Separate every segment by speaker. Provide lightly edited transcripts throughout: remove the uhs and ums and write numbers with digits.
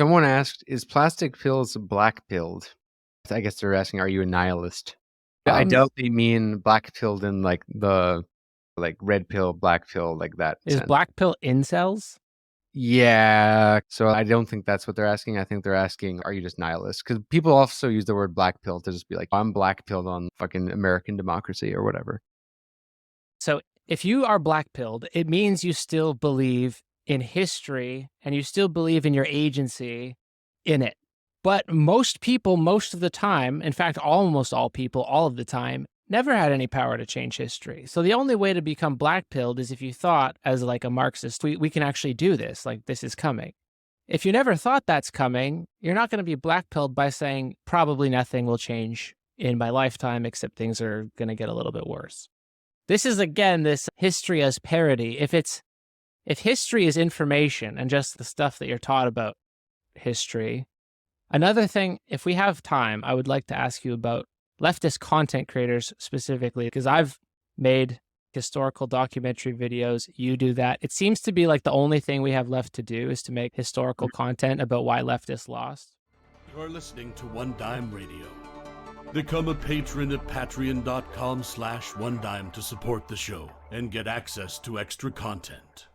Speaker 1: Someone asked, is plastic pills black pilled? I guess they're asking, are you a nihilist? I
Speaker 2: Um,
Speaker 1: doubt they mean black pilled in like the red pill, black pill, like that
Speaker 2: is
Speaker 1: sense.
Speaker 2: black pill incels?
Speaker 1: Yeah. So I don't think that's what they're asking. I think they're asking, are you just nihilist? Because people also use the word black pill to just be like, I'm black pilled on fucking American democracy or whatever.
Speaker 2: So if you are black pilled, it means you still believe in history and you still believe in your agency in it. But most people, most of the time, in fact, almost all people, all of the time, never had any power to change history. So the only way to become black pilled is if you thought, as like a Marxist, we can actually do this, like this is coming. If you never thought that's coming, you're not going to be black pilled by saying probably nothing will change in my lifetime except things are going to get a little bit worse. This is, again, this history as parody. If history is information and just the stuff that you're taught about history. Another thing, if we have time, I would like to ask you about leftist content creators specifically, because I've made historical documentary videos. You do that. It seems to be like the only thing we have left to do is to make historical content about why leftists lost.
Speaker 3: You're listening to One Dime Radio. Become a patron at patreon.com/onedime to support the show and get access to extra content.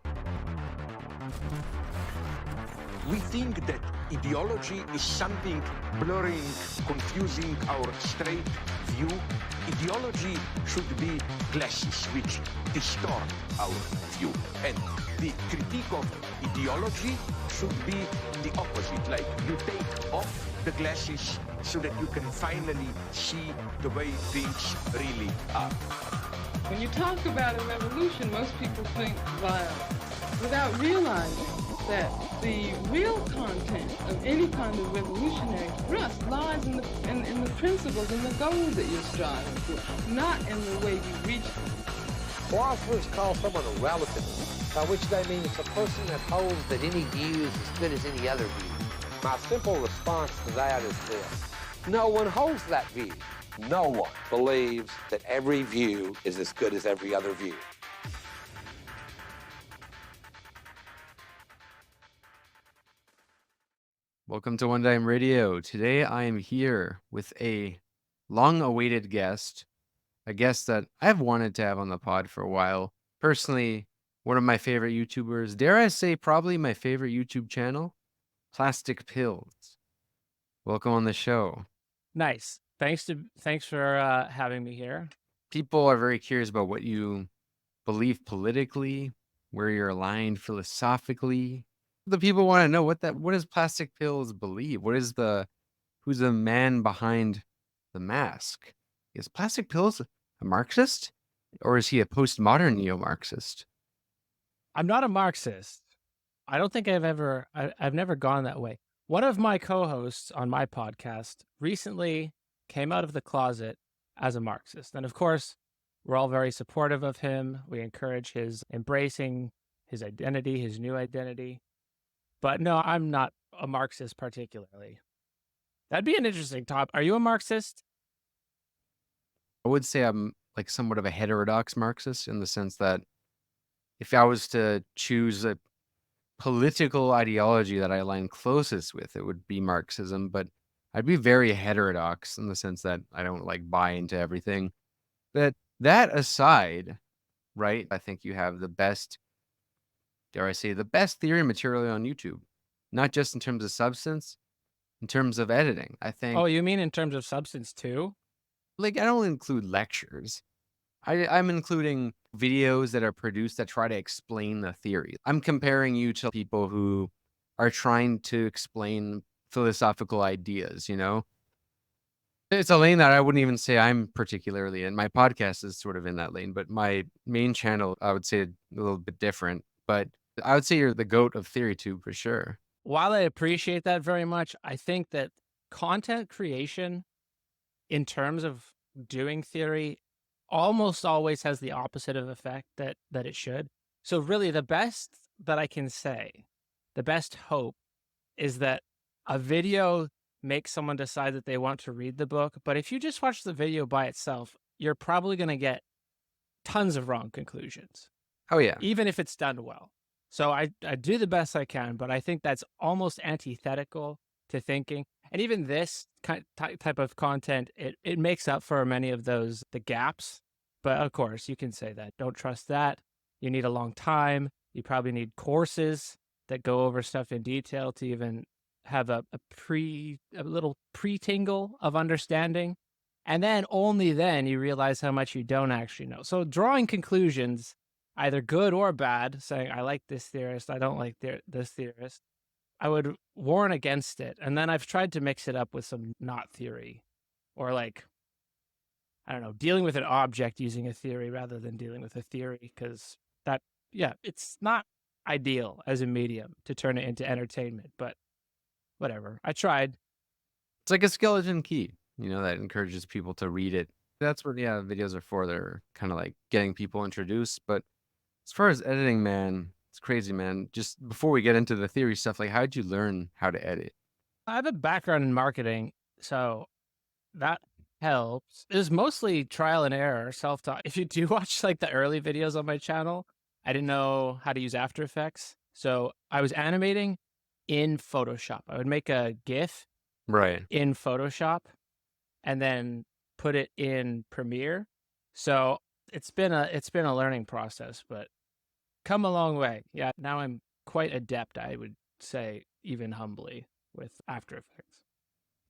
Speaker 4: We think that ideology is something blurring, confusing our straight view. Ideology should be glasses which distort our view. And the critique of ideology should be the opposite. Like you take off the glasses so that you can finally see the way things really are.
Speaker 5: When you talk about a revolution, most people think violence without realizing that the real content of any kind of revolutionary thrust lies in the principles and the goals that you're striving for, not in the way you reach them.
Speaker 6: Philosophers call someone a relativist, by which they mean it's a person that holds that any view is as good as any other view. My simple response to that is this: no one holds that view. No one believes that every view is as good as every other view.
Speaker 1: Welcome to One Dime Radio. Today I am here with a long-awaited guest, a guest that I've wanted to have on the pod for a while. Personally, one of my favorite YouTubers, dare I say probably my favorite YouTube channel, Plastic Pills. Welcome on the show.
Speaker 2: Nice. Thanks for having me here.
Speaker 1: People are very curious about what you believe politically, where you're aligned philosophically. The people want to know what does Plastic Pills believe? Who's the man behind the mask? Is Plastic Pills a Marxist, or is he a postmodern neo-Marxist?
Speaker 2: I'm not a Marxist. I don't think I've never gone that way. One of my co-hosts on my podcast recently came out of the closet as a Marxist. And of course, we're all very supportive of him. We encourage his embracing his identity, his new identity. But no, I'm not a Marxist particularly. That'd be an interesting topic. Are you a Marxist?
Speaker 1: I would say I'm like somewhat of a heterodox Marxist in the sense that if I was to choose a political ideology that I align closest with, it would be Marxism, but I'd be very heterodox in the sense that I don't like buy into everything. But that aside, right, I think you have the best, dare I say, the best theory material on YouTube, not just in terms of substance, in terms of editing. I think.
Speaker 2: Oh, you mean in terms of substance too?
Speaker 1: Like, I don't include lectures. I'm including videos that are produced that try to explain the theory. I'm comparing you to people who are trying to explain philosophical ideas, you know? It's a lane that I wouldn't even say I'm particularly in. My podcast is sort of in that lane, but my main channel, I would say a little bit different. But I would say you're the GOAT of TheoryTube for sure.
Speaker 2: While I appreciate that very much, I think that content creation in terms of doing theory almost always has the opposite of effect that it should. So really the best that I can say, the best hope is that a video makes someone decide that they want to read the book. But if you just watch the video by itself, you're probably going to get tons of wrong conclusions.
Speaker 1: Oh, yeah.
Speaker 2: Even if it's done well. So I do the best I can, but I think that's almost antithetical to thinking. And even this type of content, it makes up for many of the gaps. But of course, you can say that. Don't trust that. You need a long time. You probably need courses that go over stuff in detail to even have a little pre-tingle of understanding. And then only then you realize how much you don't actually know. So drawing conclusions, either good or bad, saying, I like this theorist, I don't like this theorist, I would warn against it. And then I've tried to mix it up with some not theory, or like, I don't know, dealing with an object using a theory rather than dealing with a theory, because that, yeah, it's not ideal as a medium to turn it into entertainment, but whatever. I tried.
Speaker 1: It's like a skeleton key, that encourages people to read it. That's what, videos are for. They're kind of like getting people introduced. But as far as editing, man, it's crazy, man. Just before we get into the theory stuff, like, how did you learn how to edit?
Speaker 2: I have a background in marketing, so that helps. It was mostly trial and error, self-taught. If you do watch like the early videos on my channel, I didn't know how to use After Effects. So I was animating in Photoshop. I would make a GIF
Speaker 1: Right.
Speaker 2: in Photoshop and then put it in Premiere. So it's been a learning process, but come a long way. Yeah, now I'm quite adept, I would say, even humbly, with After Effects.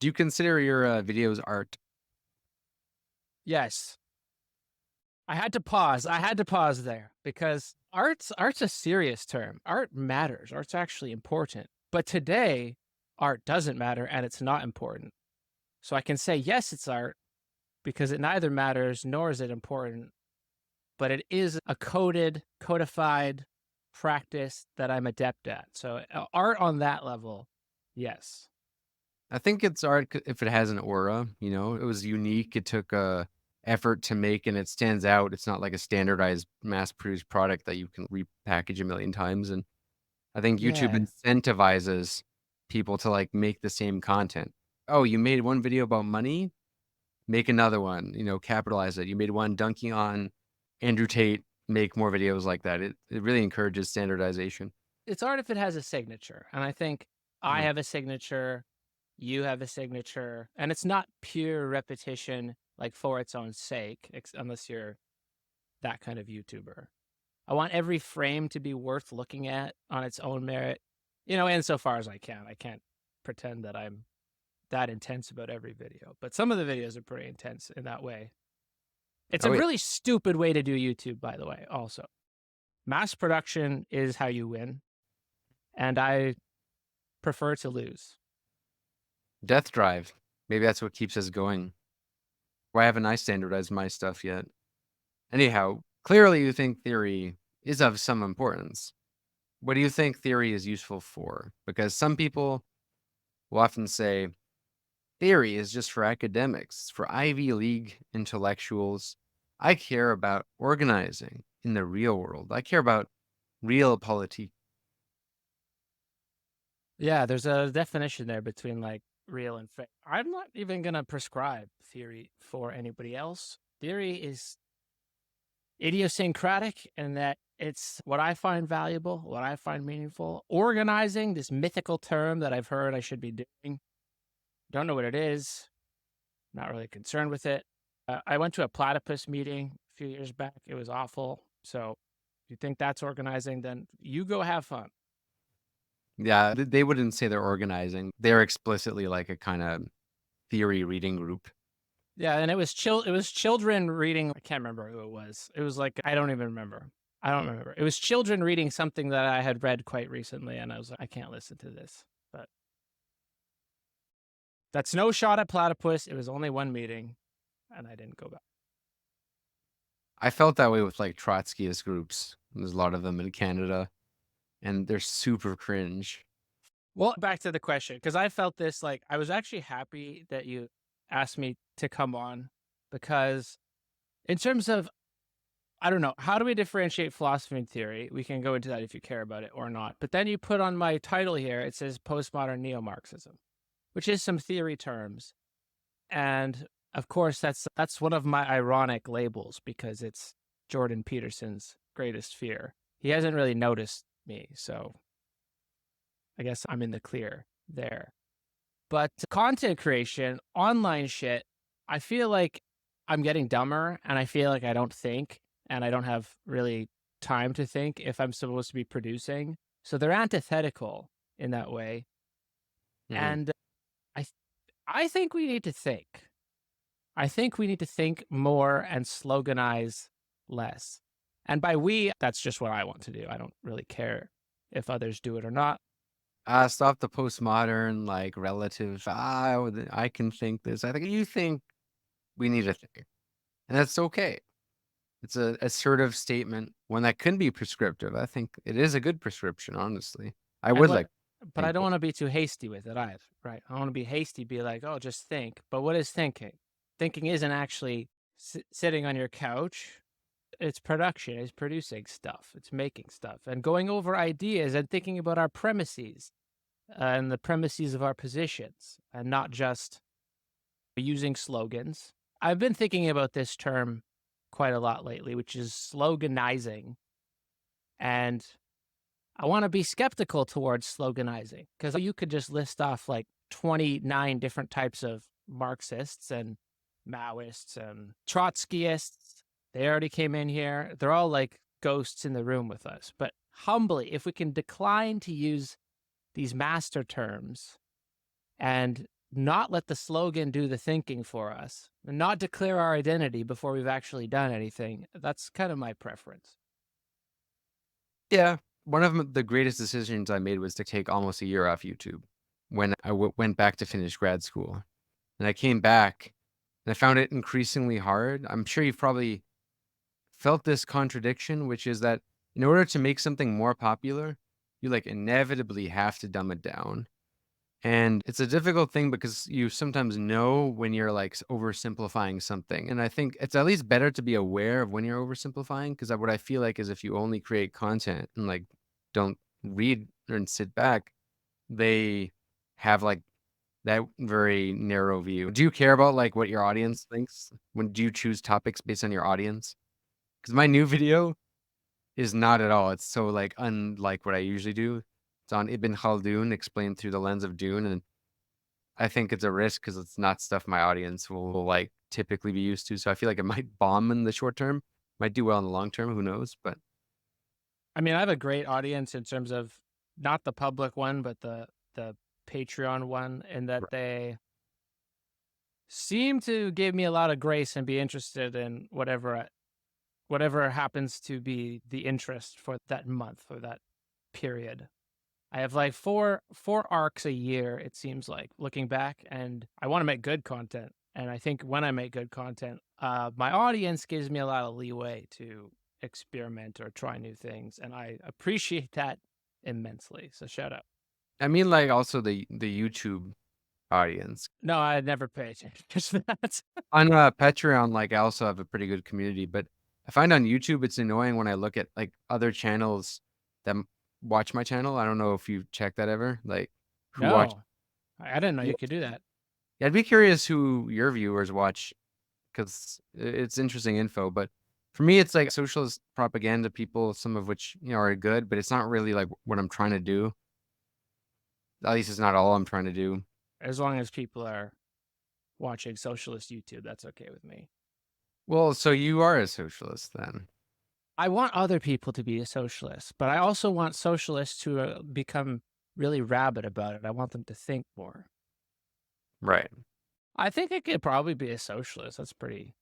Speaker 1: Do you consider your videos art?
Speaker 2: Yes. I had to pause. I had to pause there because art's a serious term. Art matters. Art's actually important. But today, art doesn't matter and it's not important. So I can say, yes, it's art because it neither matters nor is it important, but it is a codified practice that I'm adept at. So art on that level, yes.
Speaker 1: I think it's art if it has an aura, it was unique. It took effort to make and it stands out. It's not like a standardized mass produced product that you can repackage a million times. And I think YouTube
Speaker 2: Yeah.
Speaker 1: incentivizes people to like make the same content. Oh, you made one video about money? Make another one, capitalize it. You made one dunking on Andrew Tate, make more videos like that. It really encourages standardization.
Speaker 2: It's art if it has a signature. And I think I have a signature, you have a signature, and it's not pure repetition like for its own sake, unless you're that kind of YouTuber. I want every frame to be worth looking at on its own merit, insofar as I can. I can't pretend that I'm that intense about every video, but some of the videos are pretty intense in that way. It's
Speaker 1: Oh,
Speaker 2: a
Speaker 1: yeah.
Speaker 2: really stupid way to do YouTube, by the way, also. Mass production is how you win, and I prefer to lose.
Speaker 1: Death Drive. Maybe that's what keeps us going. Why haven't I standardized my stuff yet? Anyhow, clearly you think theory is of some importance. What do you think theory is useful for? Because some people will often say theory is just for academics, for Ivy League intellectuals. I care about organizing in the real world. I care about real politics.
Speaker 2: Yeah, there's a definition there between like real and fake. I'm not even going to prescribe theory for anybody else. Theory is idiosyncratic in that it's what I find valuable, what I find meaningful. Organizing, this mythical term that I've heard I should be doing. Don't know what it is. Not really concerned with it. I went to a platypus meeting a few years back. It was awful. So if you think that's organizing, then you go have fun.
Speaker 1: Yeah, they wouldn't say they're organizing. They're explicitly like a kind of theory reading group.
Speaker 2: Yeah, and it was children reading. I can't remember who it was. It was like, I don't even remember. I don't remember. It was children reading something that I had read quite recently, and I was like, I can't listen to this. But that's no shot at platypus. It was only one meeting, and I didn't go back.
Speaker 1: I felt that way with like Trotskyist groups. There's a lot of them in Canada, and they're super cringe.
Speaker 2: Well, back to the question, because I felt this, like, I was actually happy that you asked me to come on, because in terms of, I don't know, how do we differentiate philosophy and theory? We can go into that if you care about it or not. But then you put on my title here, it says Postmodern Neo-Marxism, which is some theory terms. And of course, that's one of my ironic labels because it's Jordan Peterson's greatest fear. He hasn't really noticed me. So I guess I'm in the clear there. But content creation, online shit, I feel like I'm getting dumber and I feel like I don't think and I don't have really time to think if I'm supposed to be producing. So they're antithetical in that way.
Speaker 1: Mhm.
Speaker 2: And I th- I think we need to think. I think we need to think more and sloganize less. And by we, that's just what I want to do. I don't really care if others do it or not.
Speaker 1: Stop the postmodern, like, relative, I can think this. I think you think we need to think. And that's okay. It's a assertive statement, one that can be prescriptive. I think it is a good prescription, honestly. I
Speaker 2: And
Speaker 1: would
Speaker 2: what
Speaker 1: like to
Speaker 2: but I
Speaker 1: think
Speaker 2: don't
Speaker 1: more.
Speaker 2: want to be too hasty with it either, right? I want to be hasty, be like, "Oh, just think." But what is thinking? Thinking isn't actually sitting on your couch. It's production, it's producing stuff, it's making stuff and going over ideas and thinking about our premises and the premises of our positions and not just using slogans. I've been thinking about this term quite a lot lately, which is sloganizing. And I want to be skeptical towards sloganizing because you could just list off like 29 different types of Marxists and Maoists and Trotskyists. They already came in here. They're all like ghosts in the room with us. But humbly, if we can decline to use these master terms and not let the slogan do the thinking for us, and not declare our identity before we've actually done anything, that's kind of my preference.
Speaker 1: Yeah. One of the greatest decisions I made was to take almost a year off YouTube when I went back to finish grad school. And I came back and I found it increasingly hard. I'm sure you've probably felt this contradiction, which is that in order to make something more popular, you like inevitably have to dumb it down. And it's a difficult thing because you sometimes know when you're like oversimplifying something. And I think it's at least better to be aware of when you're oversimplifying because what I feel like is if you only create content and like don't read and sit back, they have like that very narrow view. Do you care about like what your audience thinks? When do you choose topics based on your audience? Because my new video is not at all. It's so like unlike what I usually do. It's on Ibn Khaldun explained through the lens of Dune, and I think it's a risk because it's not stuff my audience will like typically be used to. So I feel like it might bomb in the short term, might do well in the long term. Who knows? But
Speaker 2: I mean, I have a great audience in terms of not the public one, but the Patreon one, in that
Speaker 1: r-
Speaker 2: they seem to give me a lot of grace and be interested in whatever happens to be the interest for that month or that period. I have like four arcs a year, it seems like, looking back, and I want to make good content. And I think when I make good content, my audience gives me a lot of leeway to experiment or try new things, and I appreciate that immensely. So shout out.
Speaker 1: I mean, like also the YouTube audience
Speaker 2: No, I never pay attention to that.
Speaker 1: on Patreon. Like I also have a pretty good community, but I find on YouTube it's annoying when I look at like other channels that watch my channel. I don't know if you check that ever, like who watch.
Speaker 2: No, I didn't know you could do that.
Speaker 1: Yeah, I'd be curious who your viewers watch because it's interesting info. But for me, it's like socialist propaganda people, some of which are good, but it's not really like what I'm trying to do. At least it's not all I'm trying to do.
Speaker 2: As long as people are watching socialist YouTube, that's okay with me.
Speaker 1: Well, so you are a socialist then,
Speaker 2: I want other people to be a socialist, but I also want socialists to become really rabid about it. I want them to think more.
Speaker 1: right?
Speaker 2: I think I could probably be a socialist. It's pretty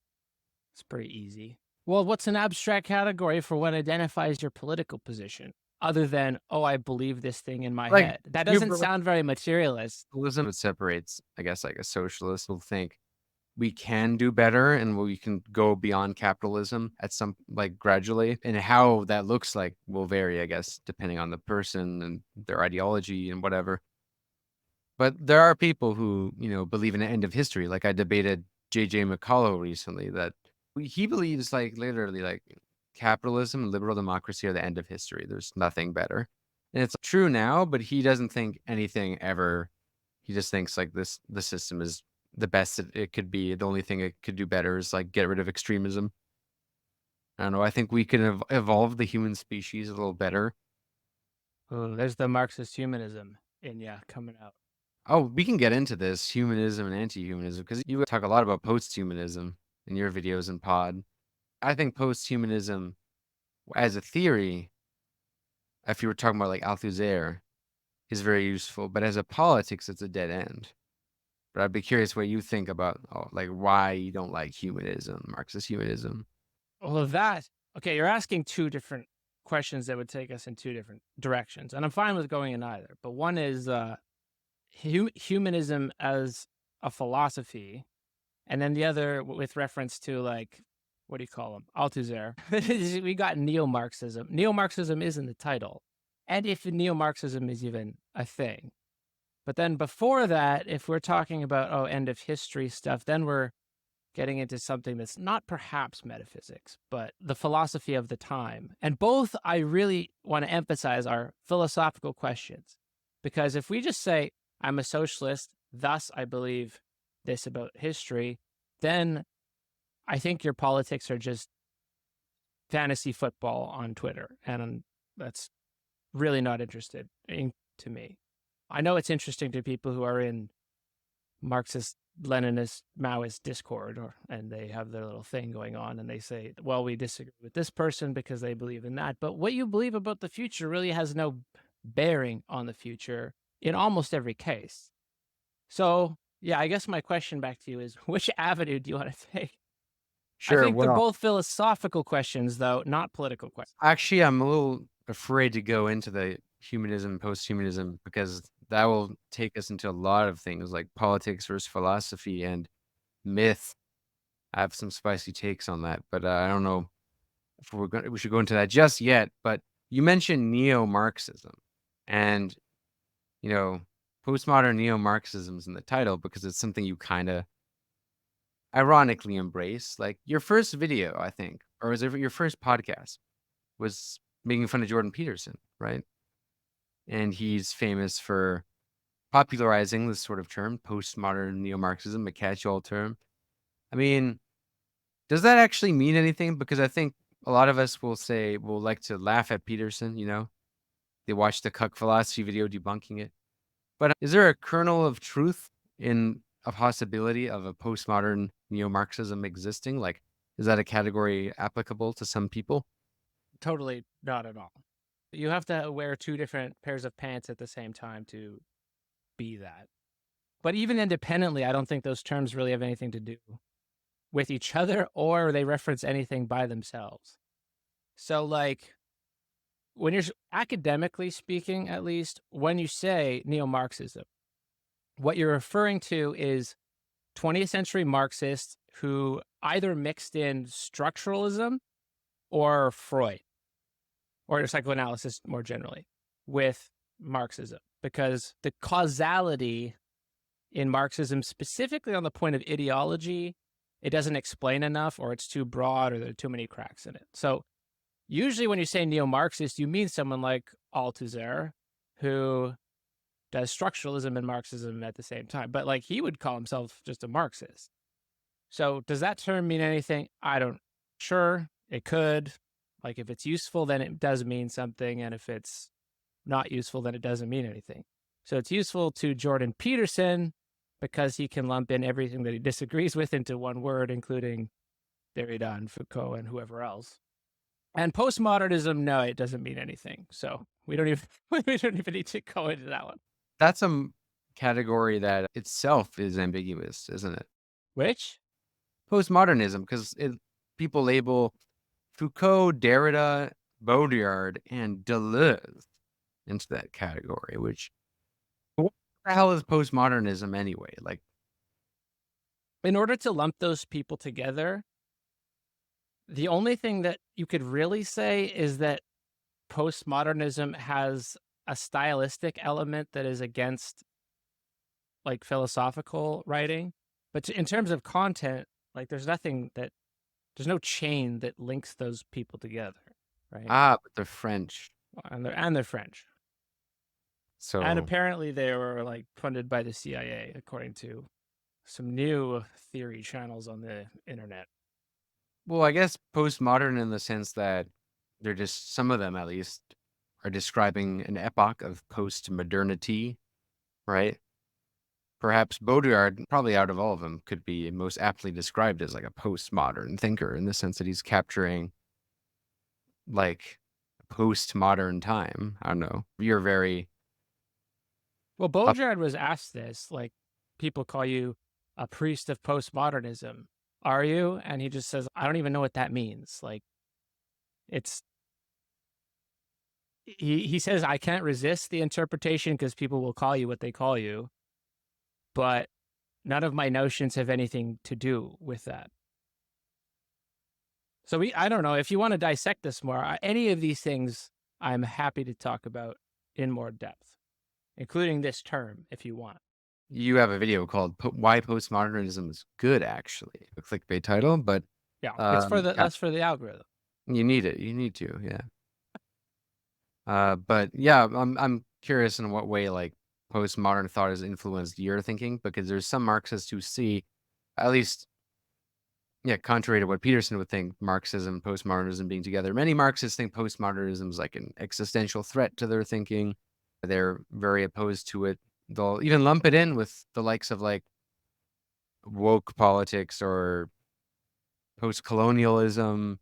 Speaker 2: easy. Well, what's an abstract category for what identifies your political position? Other than, oh, I believe this thing in my
Speaker 1: Like
Speaker 2: head. That doesn't sound very materialist.
Speaker 1: liberalism, it separates, I guess, like a socialist will think we can do better and we can go beyond capitalism at some like gradually, and how that looks like will vary, I guess, depending on the person and their ideology and whatever. But there are people who, believe in the end of history. Like I debated J.J. McCullough recently that he believes like literally like capitalism and liberal democracy are the end of history. There's nothing better. And it's true now, but he doesn't think anything ever. He just thinks like the system is the best it could be. The only thing it could do better is like get rid of extremism. I don't know. I think we can evolve the human species a little better
Speaker 2: Oh, there's the Marxist humanism coming out.
Speaker 1: Oh, we can get into this humanism and anti-humanism because you talk a lot about post-humanism in your videos and pod. I think post-humanism as a theory, if you were talking about like Althusser, is very useful, but as a politics, it's a dead end. But I'd be curious what you think about like why you don't like humanism, Marxist humanism.
Speaker 2: Well, okay, you're asking two different questions that would take us in two different directions, and I'm fine with going in either. But one is humanism as a philosophy, and then the other with reference to like, what do you call them? Althusser. We got neo-Marxism. Neo-Marxism is in the title, and if neo-Marxism is even a thing. But then before that, if we're talking about end of history stuff, then we're getting into something that's not perhaps metaphysics, but the philosophy of the time. And both I really want to emphasize are philosophical questions. Because if we just say, I'm a socialist, thus I believe this about history, then I think your politics are just fantasy football on Twitter. And that's really not interested to me. I know it's interesting to people who are in Marxist, Leninist, Maoist Discord, and they have their little thing going on, and they say, well, we disagree with this person because they believe in that. But what you believe about the future really has no bearing on the future in almost every case. So, yeah, I guess my question back to you is, which avenue do you want to take?
Speaker 1: Sure.
Speaker 2: I think they're both philosophical questions, though, not political questions.
Speaker 1: Actually, I'm a little afraid to go into the humanism, post-humanism, because that will take us into a lot of things like politics versus philosophy and myth. I have some spicy takes on that, but I don't know if we should go into that just yet. But you mentioned neo-Marxism, and postmodern neo-Marxism is in the title because it's something you kind of ironically embrace. Like your first video, I think, or was it your first podcast, was making fun of Jordan Peterson, right? And he's famous for popularizing this sort of term, postmodern neo-Marxism, a catch-all term. I mean, does that actually mean anything? Because I think a lot of us will like to laugh at Peterson, They watch the Cuck philosophy video debunking it. But is there a kernel of truth in a possibility of a postmodern neo-Marxism existing? Like, is that a category applicable to some people?
Speaker 2: Totally not at all. You have to wear two different pairs of pants at the same time to be that. But even independently, I don't think those terms really have anything to do with each other, or they reference anything by themselves. So, like, when you're academically speaking, at least, when you say neo-Marxism, what you're referring to is 20th century Marxists who either mixed in structuralism or Freud, or psychoanalysis more generally, with Marxism, because the causality in Marxism, specifically on the point of ideology, it doesn't explain enough, or it's too broad, or there are too many cracks in it. So usually when you say neo-Marxist, you mean someone like Althusser, who does structuralism and Marxism at the same time. But like he would call himself just a Marxist. So does that term mean anything? Sure, it could. Like if it's useful, then it does mean something. And if it's not useful, then it doesn't mean anything. So it's useful to Jordan Peterson because he can lump in everything that he disagrees with into one word, including Derrida and Foucault and whoever else. And postmodernism, no, it doesn't mean anything. So we don't even need to go into that one.
Speaker 1: That's a category that itself is ambiguous, isn't it?
Speaker 2: Which?
Speaker 1: Postmodernism, because people label Foucault, Derrida, Baudrillard, and Deleuze into that category, which, what the hell is postmodernism anyway? Like,
Speaker 2: in order to lump those people together, the only thing that you could really say is that postmodernism has a stylistic element that is against like philosophical writing. But in terms of content, like there's no chain that links those people together, right?
Speaker 1: but they're French.
Speaker 2: And they're French.
Speaker 1: So,
Speaker 2: and apparently they were like funded by the CIA, according to some new theory channels on the internet.
Speaker 1: Well, I guess postmodern in the sense that they're just, some of them at least, are describing an epoch of post-modernity, right? Perhaps Baudrillard, probably out of all of them, could be most aptly described as like a postmodern thinker in the sense that he's capturing like postmodern time. I don't know. You're very
Speaker 2: Well, Baudrillard was asked this, like, people call you a priest of postmodernism. Are you? And he just says, I don't even know what that means. Like, it's, he says, I can't resist the interpretation because people will call you what they call you, but none of my notions have anything to do with that. So I don't know if you want to dissect this more, any of these things I'm happy to talk about in more depth, including this term if you want.
Speaker 1: You have a video called "Why Postmodernism is Good," actually, a clickbait title, but
Speaker 2: Yeah, it's for
Speaker 1: yeah,
Speaker 2: that's for the algorithm.
Speaker 1: you need it. You need to, yeah. But yeah, I'm curious in what way like postmodern thought has influenced your thinking, because there's some Marxists who see, at least, yeah, contrary to what Peterson would think, Marxism, postmodernism being together. Many Marxists think postmodernism is like an existential threat to their thinking. They're very opposed to it. They'll even lump it in with the likes of like woke politics or post-colonialism.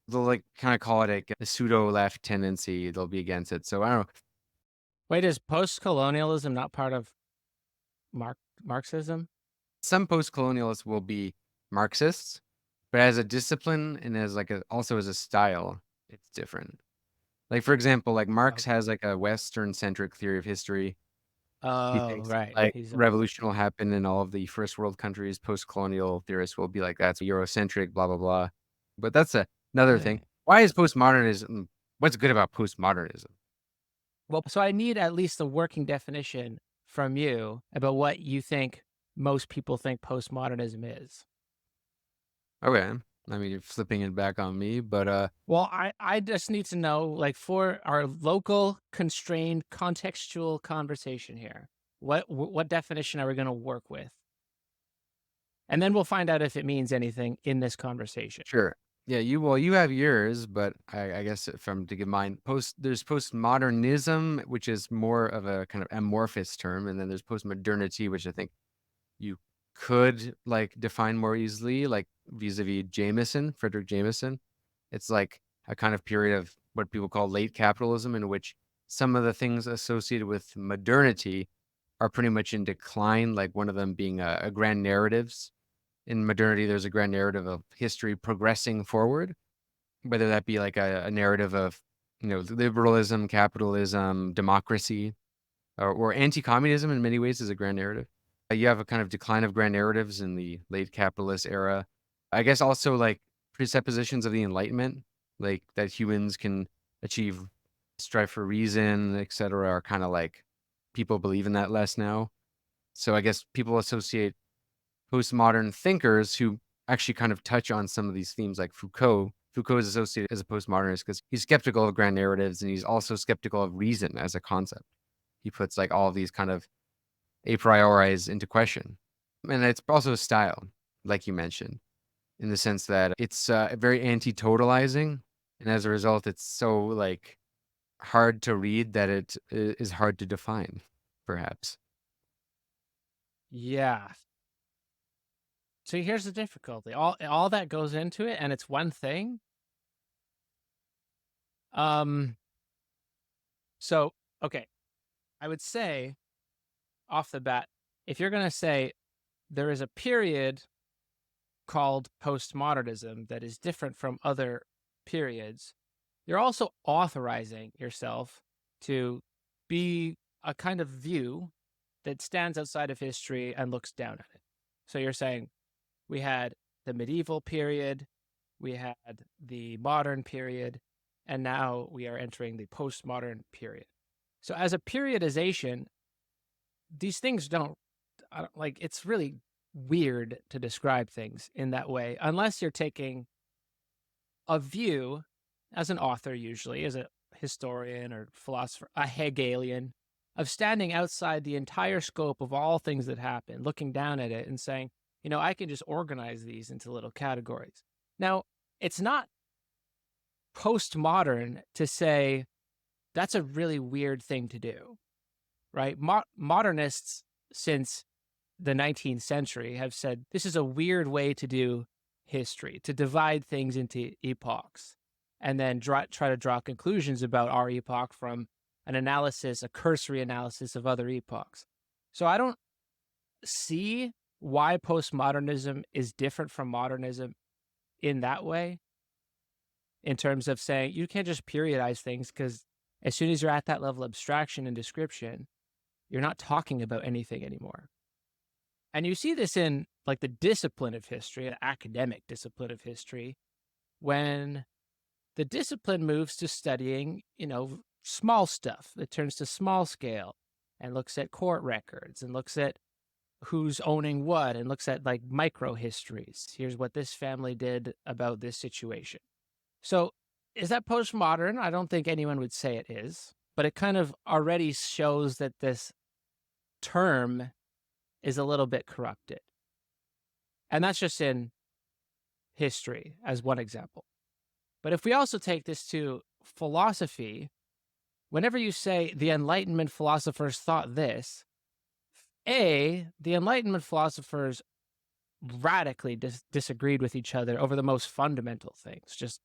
Speaker 1: They'll like kind of call it like a pseudo-left tendency. They'll be against it. So I don't know.
Speaker 2: Wait, is post-colonialism not part of Marxism?
Speaker 1: Some post-colonialists will be Marxists, but as a discipline and as like also as a style, it's different. Like for example, like Marx has like a Western-centric theory of history. He
Speaker 2: Oh,
Speaker 1: thinks
Speaker 2: right.
Speaker 1: like
Speaker 2: He's
Speaker 1: revolution will happen in all of the first world countries. Post-colonial theorists will be like that's Eurocentric, blah blah blah. But that's another thing.
Speaker 2: Right.
Speaker 1: Why is postmodernism? What's good about postmodernism?
Speaker 2: Well, so I need at least a working definition from you about what you think most people think postmodernism is.
Speaker 1: Okay, I mean you're flipping it back on me, but
Speaker 2: Well, I just need to know, like, for our local, constrained, contextual conversation here, what definition are we going to work with? And then we'll find out if it means anything in this conversation.
Speaker 1: sure. Yeah, you have yours, but I guess if I'm to give mine, there's postmodernism, which is more of a kind of amorphous term, and then there's postmodernity, which I think you could like define more easily, like vis-a-vis Frederick Jameson. It's like a kind of period of what people call late capitalism, in which some of the things associated with modernity are pretty much in decline, like one of them being a grand narratives. In modernity, there's a grand narrative of history progressing forward, whether that be like a narrative of, liberalism, capitalism, democracy, or anti-communism in many ways is a grand narrative. You have a kind of decline of grand narratives in the late capitalist era. I guess also like presuppositions of the Enlightenment, like that humans can achieve strive for reason, etc., are kind of like people believe in that less now. So I guess people associate postmodern thinkers who actually kind of touch on some of these themes, like Foucault. Foucault is associated as a postmodernist because he's skeptical of grand narratives and he's also skeptical of reason as a concept. He puts like all of these kind of a prioris into question. And it's also a style, like you mentioned, in the sense that it's very anti-totalizing. And as a result, it's so like hard to read that it is hard to define, perhaps.
Speaker 2: Yeah. So here's the difficulty. All that goes into it, and it's one thing. So, okay. I would say off the bat, if you're going to say there is a period called postmodernism that is different from other periods, you're also authorizing yourself to be a kind of view that stands outside of history and looks down at it. So you're saying we had the medieval period, we had the modern period, and now we are entering the postmodern period. So as a periodization, these things don't like, it's really weird to describe things in that way, unless you're taking a view as an author, usually as a historian or philosopher, a Hegelian, of standing outside the entire scope of all things that happen, looking down at it and saying, I can just organize these into little categories. Now, it's not postmodern to say That's a really weird thing to do, right? Modernists since the 19th century have said this is a weird way to do history, to divide things into epochs and then try to draw conclusions about our epoch from an analysis, a cursory analysis of other epochs. So I don't see why postmodernism is different from modernism in that way, in terms of saying you can't just periodize things, because as soon as you're at that level of abstraction and description, you're not talking about anything anymore. And you see this in like the discipline of history, an academic discipline of history, when the discipline moves to studying, small stuff. It turns to small scale and looks at court records and looks at who's owning what and looks at like micro histories. Here's what this family did about this situation. So is that postmodern? I don't think anyone would say it is, but it kind of already shows that this term is a little bit corrupted. And that's just in history as one example. But if we also take this to philosophy, whenever you say the Enlightenment philosophers thought this, the Enlightenment philosophers radically disagreed with each other over the most fundamental things, just,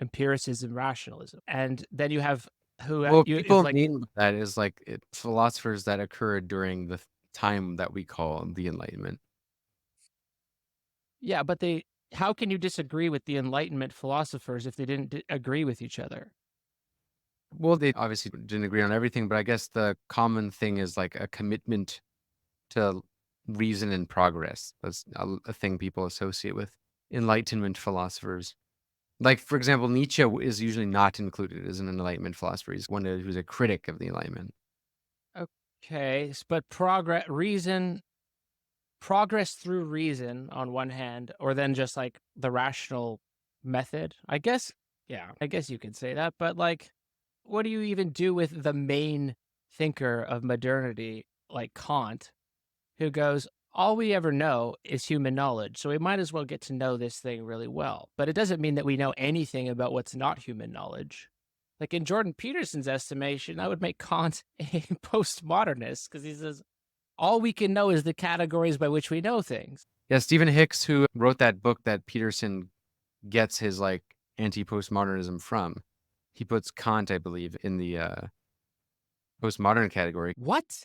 Speaker 2: empiricism, rationalism. And then you have
Speaker 1: people mean that is like philosophers that occurred during the time that we call the Enlightenment.
Speaker 2: Yeah, but how can you disagree with the Enlightenment philosophers if they didn't agree with each other?
Speaker 1: Well, they obviously didn't agree on everything, but I guess the common thing is like a commitment to reason and progress. That's a thing people associate with Enlightenment philosophers. Like, for example, Nietzsche is usually not included as an Enlightenment philosopher. He's one who's a critic of the Enlightenment.
Speaker 2: Okay, but progress through reason on one hand, or then just like the rational method, I guess. Yeah, I guess you could say that. But like, what do you even do with the main thinker of modernity, like Kant, who goes, all we ever know is human knowledge, so we might as well get to know this thing really well. But it doesn't mean that we know anything about what's not human knowledge. Like in Jordan Peterson's estimation, that would make Kant a postmodernist, because he says, all we can know is the categories by which we know things.
Speaker 1: Yeah, Stephen Hicks, who wrote that book that Peterson gets his like anti-postmodernism from, he puts Kant, I believe, in the postmodern category.
Speaker 2: What?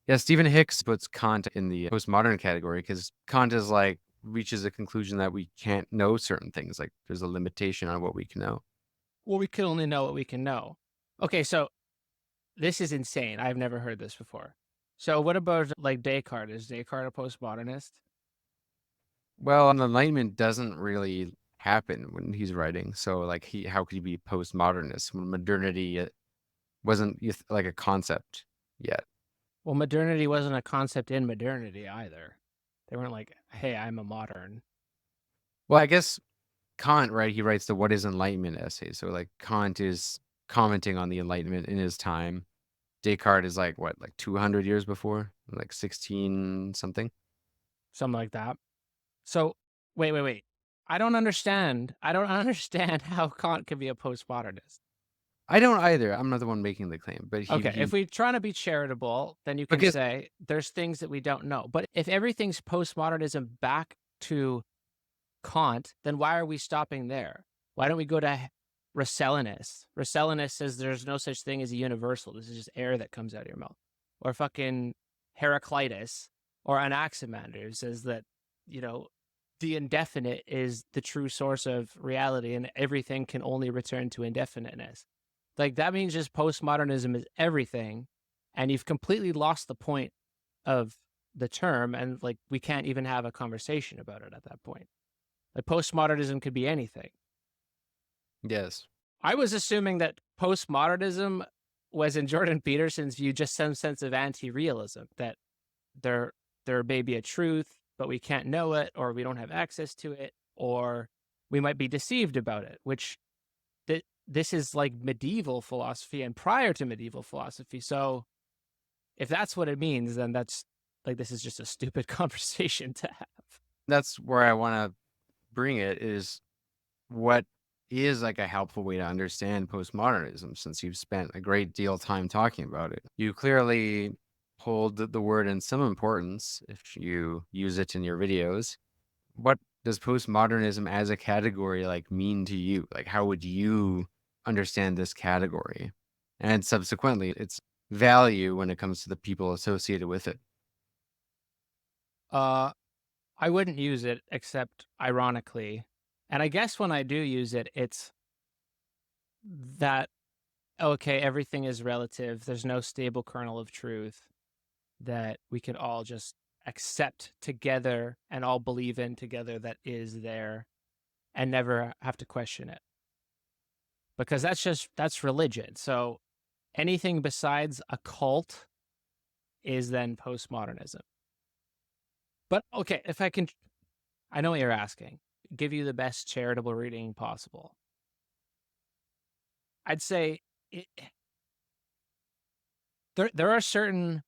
Speaker 1: Yeah, Stephen Hicks puts Kant in the postmodern category because Kant is like reaches a conclusion that we can't know certain things. Like there's a limitation on what we can know.
Speaker 2: Well, we can only know what we can know. Okay, so this is insane. I've never heard this before. So what about like Descartes? Is Descartes a postmodernist?
Speaker 1: Well, an Enlightenment doesn't really happen when he's writing. So like how could he be postmodernist when modernity wasn't like a concept yet?
Speaker 2: Well, modernity wasn't a concept in modernity either. They weren't like, hey, I'm a modern.
Speaker 1: Well, I guess Kant, right? He writes the What is Enlightenment essay. So like Kant is commenting on the Enlightenment in his time. Descartes is like what, like 200 years before, like 16 something,
Speaker 2: something like that. So wait. I don't understand how Kant can be a postmodernist.
Speaker 1: I don't either. I'm not the one making the claim, but
Speaker 2: if we're trying to be charitable, then you can say there's things that we don't know. But if everything's postmodernism back to Kant, then why are we stopping there? Why don't we go to Russellinus? Russellinus says there's no such thing as a universal. This is just air that comes out of your mouth. Or fucking Heraclitus or Anaximander says that, the indefinite is the true source of reality and everything can only return to indefiniteness. Like that means just postmodernism is everything, and you've completely lost the point of the term, and like we can't even have a conversation about it at that point. Like postmodernism could be anything.
Speaker 1: Yes.
Speaker 2: I was assuming that postmodernism was, in Jordan Peterson's view, just some sense of anti-realism, that there may be a truth, but we can't know it, or we don't have access to it, or we might be deceived about it, which this is like medieval philosophy and prior to medieval philosophy. So if that's what it means, then that's like, this is just a stupid conversation to have.
Speaker 1: That's where I want to bring it, is what is like a helpful way to understand postmodernism, since you've spent a great deal of time talking about it. You clearly hold the word in some importance if you use it in your videos. What does postmodernism as a category like mean to you? Like, how would you understand this category? And subsequently, its value when it comes to the people associated with it.
Speaker 2: I wouldn't use it except ironically. And I guess when I do use it, it's that, okay, everything is relative. There's no stable kernel of truth that we can all just accept together and all believe in together that is there and never have to question it. Because that's religion. So anything besides a cult is then postmodernism. But okay, if I can, I know what you're asking, give you the best charitable reading possible. I'd say there are certain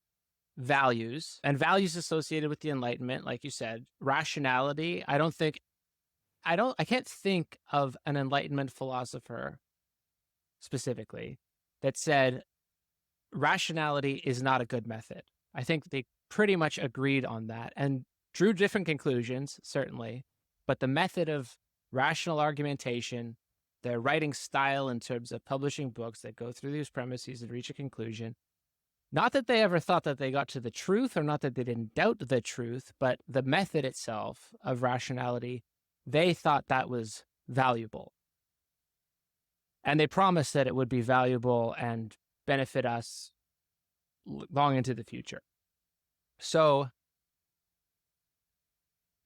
Speaker 2: values and values associated with the Enlightenment, like you said. Rationality, I can't think of an Enlightenment philosopher specifically that said rationality is not a good method. I think they pretty much agreed on that and drew different conclusions, certainly, but the method of rational argumentation, their writing style in terms of publishing books that go through these premises and reach a conclusion, not that they ever thought that they got to the truth or not that they didn't doubt the truth, but the method itself of rationality, they thought that was valuable. And they promised that it would be valuable and benefit us long into the future. So,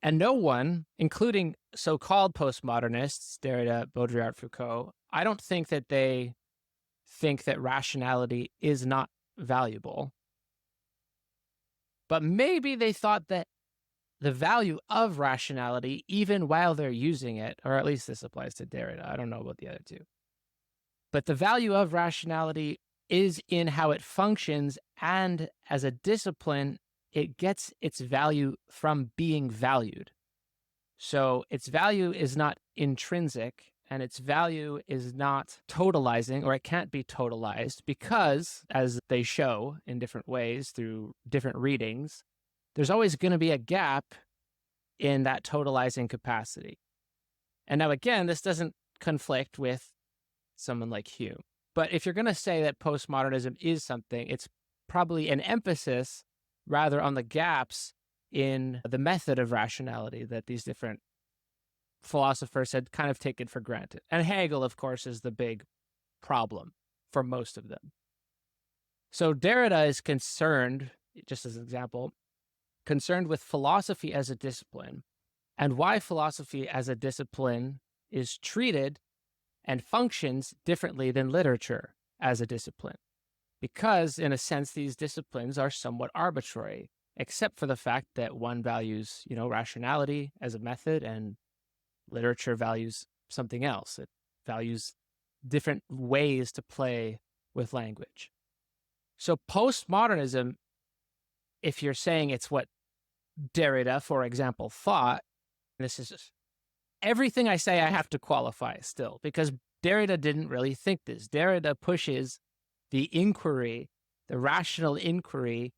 Speaker 2: and no one, including so-called postmodernists, Derrida, Baudrillard, Foucault, I don't think that they think that rationality is not valuable. But maybe they thought that the value of rationality, even while they're using it, or at least this applies to Derrida, I don't know about the other two, but the value of rationality is in how it functions, and as a discipline, it gets its value from being valued. So its value is not intrinsic, and its value is not totalizing, or it can't be totalized, because, as they show in different ways through different readings, there's always going to be a gap in that totalizing capacity. And now, again, this doesn't conflict with someone like Hume. But if you're going to say that postmodernism is something, it's probably an emphasis rather on the gaps in the method of rationality that these different philosophers had kind of taken for granted. And Hegel, of course, is the big problem for most of them. So Derrida is concerned, just as an example, concerned with philosophy as a discipline and why philosophy as a discipline is treated and functions differently than literature as a discipline. Because, in a sense, these disciplines are somewhat arbitrary, except for the fact that one values, rationality as a method, and literature values something else. It values different ways to play with language. So postmodernism, if you're saying it's what Derrida, for example, thought, this is everything I say I have to qualify still, because Derrida didn't really think this. Derrida pushes the inquiry, the rational inquiry,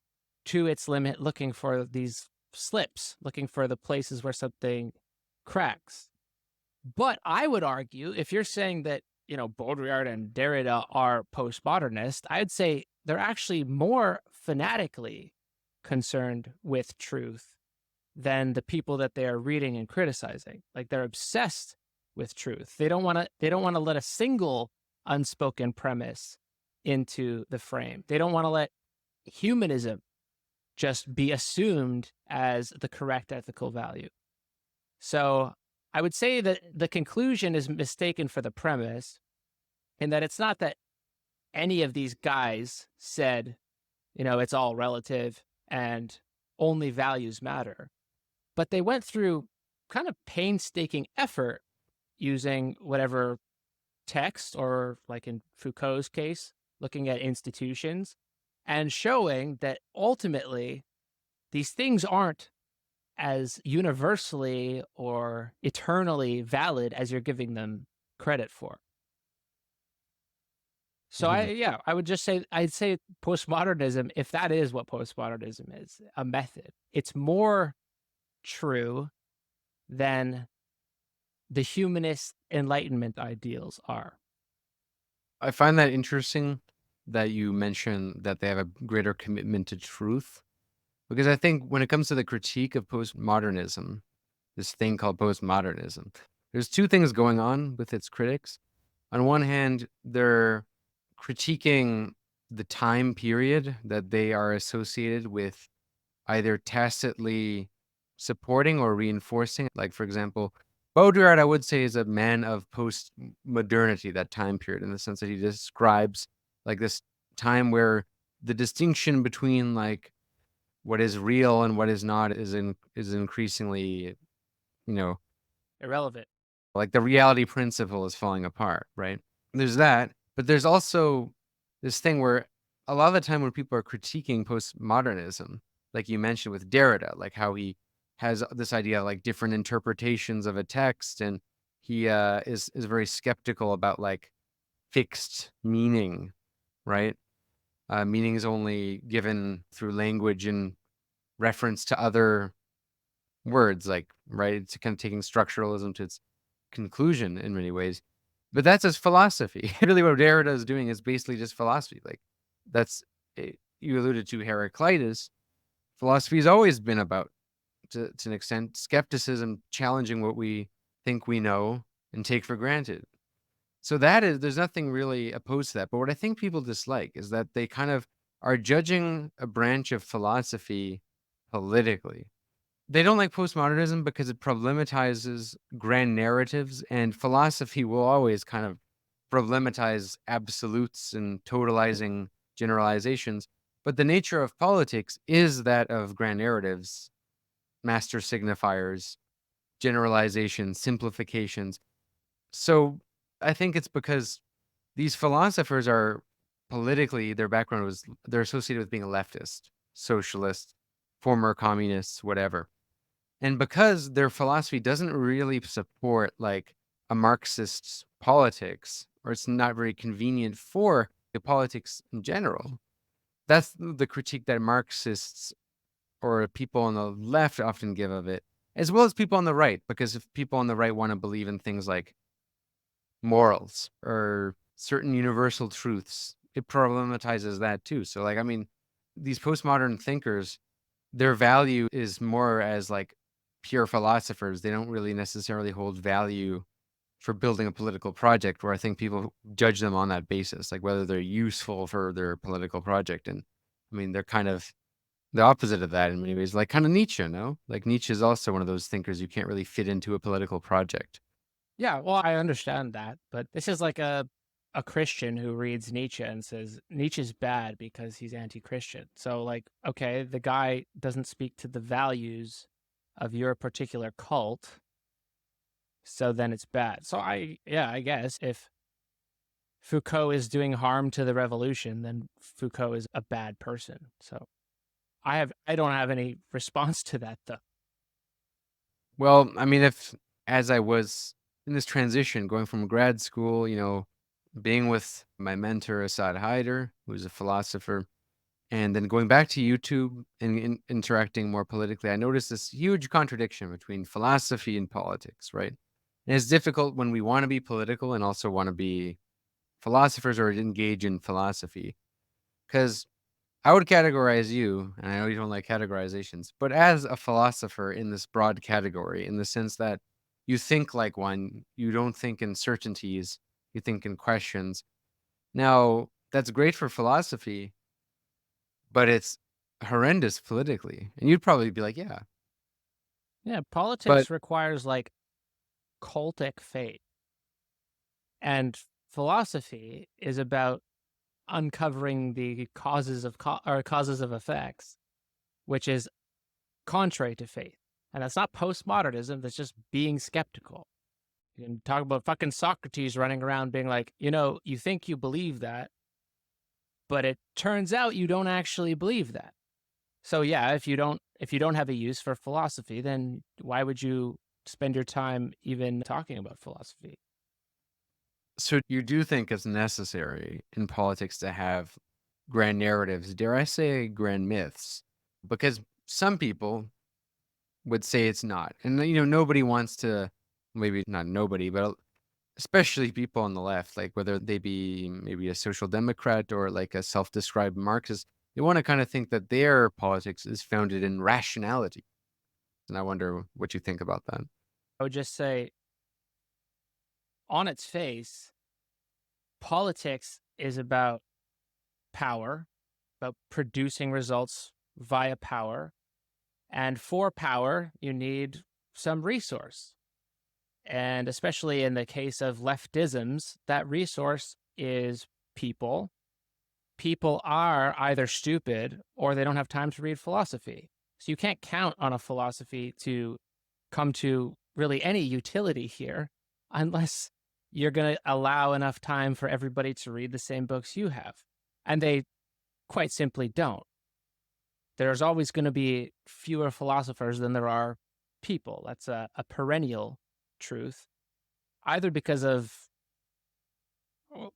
Speaker 2: to its limit, looking for these slips, looking for the places where something cracks. But I would argue, if you're saying that, Baudrillard and Derrida are postmodernist, I'd say they're actually more fanatically concerned with truth than the people that they are reading and criticizing. Like, they're obsessed with truth. They don't want to let a single unspoken premise into the frame. They don't want to let humanism just be assumed as the correct ethical value. So I would say that the conclusion is mistaken for the premise, in that it's not that any of these guys said, it's all relative and only values matter. But they went through kind of painstaking effort using whatever text, or like in Foucault's case, looking at institutions and showing that ultimately these things aren't as universally or eternally valid as you're giving them credit for. So
Speaker 1: Mhm.
Speaker 2: I would just say, I'd say postmodernism, if that is what postmodernism is, a method, it's more true than the humanist Enlightenment ideals are.
Speaker 1: I find that interesting that you mention that they have a greater commitment to truth, because I think when it comes to the critique of postmodernism, this thing called postmodernism, there's two things going on with its critics. On one hand, they're critiquing the time period that they are associated with, either tacitly supporting or reinforcing. Like, for example, Baudrillard, I would say, is a man of post-modernity, that time period, in the sense that he describes like this time where the distinction between like what is real and what is not is increasingly, you know,
Speaker 2: Irrelevant.
Speaker 1: like the reality principle is falling apart, right? There's that, but there's also this thing where a lot of the time when people are critiquing postmodernism, like you mentioned with Derrida, like how he has this idea of like different interpretations of a text, and he is very skeptical about like fixed meaning, right? Meaning is only given through language and reference to other words, like, right? It's kind of taking structuralism to its conclusion in many ways. But that's his philosophy. Really, what Derrida is doing is basically just philosophy. Like, that's you alluded to Heraclitus. Philosophy has always been about, to an extent, skepticism, challenging what we think we know and take for granted. So there's nothing really opposed to that. But what I think people dislike is that they kind of are judging a branch of philosophy politically. They don't like postmodernism because it problematizes grand narratives, and philosophy will always kind of problematize absolutes and totalizing generalizations. But the nature of politics is that of grand narratives, master signifiers, generalizations, simplifications. So I think it's because these philosophers are politically, their background was, they're associated with being a leftist, socialist, former communists, whatever. And because their philosophy doesn't really support like a Marxist politics, or it's not very convenient for the politics in general, that's the critique that Marxists or people on the left often give of it, as well as people on the right. Because if people on the right want to believe in things like morals or certain universal truths, it problematizes that too. So, like, I mean, these postmodern thinkers, their value is more as like pure philosophers. They don't really necessarily hold value for building a political project, where I think people judge them on that basis, like whether they're useful for their political project. And I mean, they're kind of the opposite of that in many ways, like kind of Nietzsche, no? Like Nietzsche is also one of those thinkers you can't really fit into a political project.
Speaker 2: Yeah, well, I understand that, but this is like a Christian who reads Nietzsche and says Nietzsche's bad because he's anti-Christian. So like, okay, the guy doesn't speak to the values of your particular cult, so then it's bad. So I guess if Foucault is doing harm to the revolution, then Foucault is a bad person. So I don't have any response to that though.
Speaker 1: Well, I mean, if as I was in this transition going from grad school, being with my mentor, Assad Haider, who's a philosopher, and then going back to YouTube and interacting more politically, I noticed this huge contradiction between philosophy and politics, right? And it's difficult when we want to be political and also want to be philosophers or engage in philosophy. Because I would categorize you, and I know you don't like categorizations, but as a philosopher in this broad category, in the sense that you think like one, you don't think in certainties, you think in questions. Now, that's great for philosophy, but it's horrendous politically. And you'd probably be like, yeah.
Speaker 2: Yeah,
Speaker 1: But
Speaker 2: politics requires like cultic faith. And philosophy is about uncovering the causes of causes of effects, which is contrary to faith. And that's not postmodernism, that's just being skeptical. You can talk about fucking Socrates running around being like, you think you believe that, but it turns out you don't actually believe that. So yeah, if you don't have a use for philosophy, then why would you spend your time even talking about philosophy?
Speaker 1: So you do think it's necessary in politics to have grand narratives, dare I say grand myths? Because some people would say it's not. And, nobody wants to, maybe not nobody, but especially people on the left, like whether they be maybe a social democrat or like a self-described Marxist, they want to kind of think that their politics is founded in rationality. And I wonder what you think about that.
Speaker 2: I would just say, on its face, politics is about power, about producing results via power. And for power, you need some resource. And especially in the case of leftisms, that resource is people. People are either stupid or they don't have time to read philosophy. So you can't count on a philosophy to come to really any utility here unless you're going to allow enough time for everybody to read the same books you have. And they quite simply don't. There's always going to be fewer philosophers than there are people. That's a perennial truth, either because of,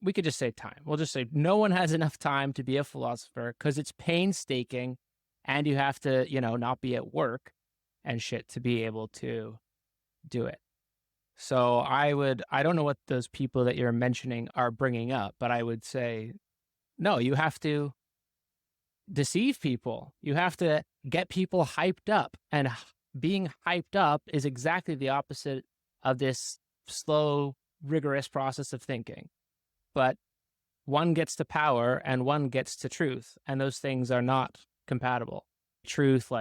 Speaker 2: we could just say time. We'll just say no one has enough time to be a philosopher because it's painstaking and you have to, not be at work and shit to be able to do it. So I don't know what those people that you're mentioning are bringing up, but I would say, no, you have to deceive people. You have to get people hyped up, and being hyped up is exactly the opposite of this slow, rigorous process of thinking. But one gets to power and one gets to truth, and those things are not compatible. Truth,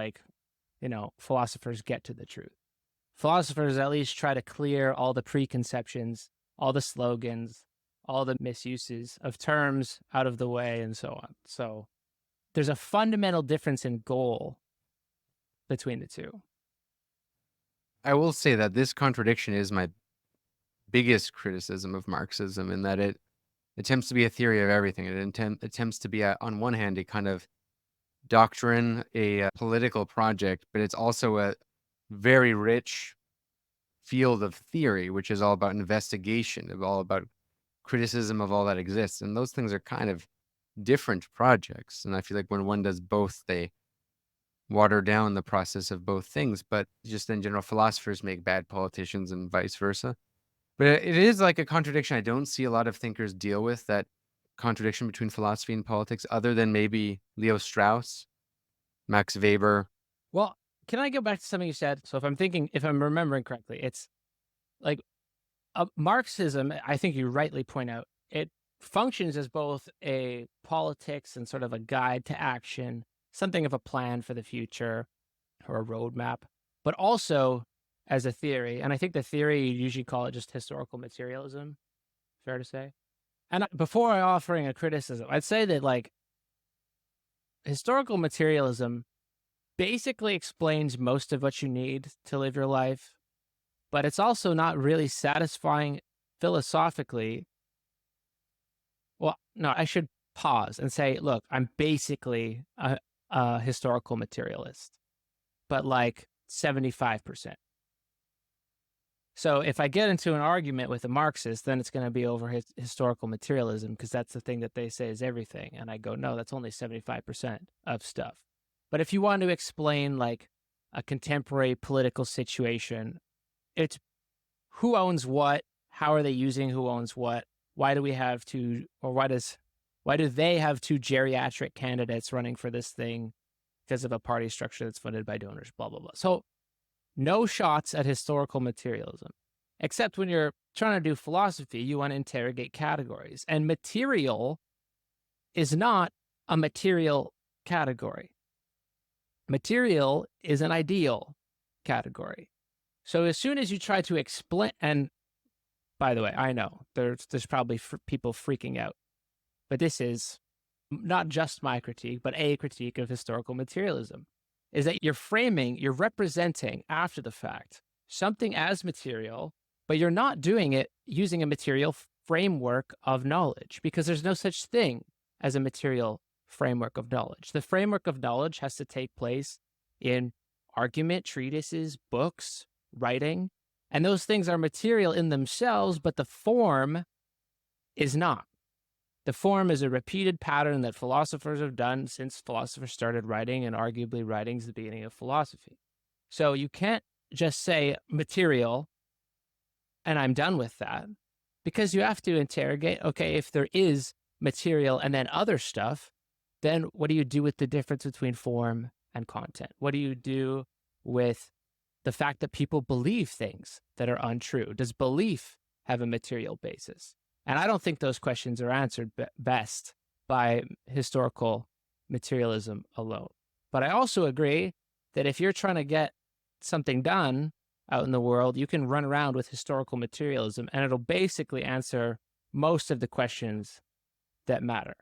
Speaker 2: philosophers get to the truth. Philosophers at least try to clear all the preconceptions, all the slogans, all the misuses of terms out of the way, and so on. So there's a fundamental difference in goal between the two.
Speaker 1: I will say that this contradiction is my biggest criticism of Marxism, in that it attempts to be a theory of everything. It attempts to be, on one hand, a kind of doctrine, a political project, but it's also a very rich field of theory, which is all about investigation, all about criticism of all that exists. And those things are kind of different projects. And I feel like when one does both, they water down the process of both things. But just in general, philosophers make bad politicians and vice versa. But it is like a contradiction I don't see a lot of thinkers deal with, that contradiction between philosophy and politics, other than maybe Leo Strauss, Max Weber.
Speaker 2: Well, can I go back to something you said? So if I'm remembering correctly, it's like Marxism, I think you rightly point out, it functions as both a politics and sort of a guide to action, something of a plan for the future or a roadmap, but also as a theory. And I think the theory, you usually call it just historical materialism, fair to say. And before offering a criticism, I'd say that historical materialism basically explains most of what you need to live your life, but it's also not really satisfying philosophically. Well, no, I should pause and say, look, I'm basically a historical materialist, but 75%. So if I get into an argument with a Marxist, then it's going to be over historical materialism, because that's the thing that they say is everything. And I go, no, that's only 75% of stuff. But if you want to explain a contemporary political situation, it's who owns what, how are they using who owns what, why do they have two geriatric candidates running for this thing because of a party structure that's funded by donors, blah, blah, blah. So no shots at historical materialism, except when you're trying to do philosophy, you want to interrogate categories. And material is not a material category. Material is an ideal category. So as soon as you try to explain, and by the way, I know there's probably people freaking out, but this is not just my critique, but a critique of historical materialism, is that you're representing after the fact something as material, but you're not doing it using a material framework of knowledge, because there's no such thing as a material framework of knowledge. The framework of knowledge has to take place in argument, treatises, books, writing, and those things are material in themselves, but the form is not. The form is a repeated pattern that philosophers have done since philosophers started writing, and arguably writing is the beginning of philosophy. So you can't just say material and I'm done with that, because you have to interrogate, okay, if there is material and then other stuff, then what do you do with the difference between form and content? What do you do with the fact that people believe things that are untrue? Does belief have a material basis? And I don't think those questions are answered best by historical materialism alone. But I also agree that if you're trying to get something done out in the world, you can run around with historical materialism and it'll basically answer most of the questions that matter.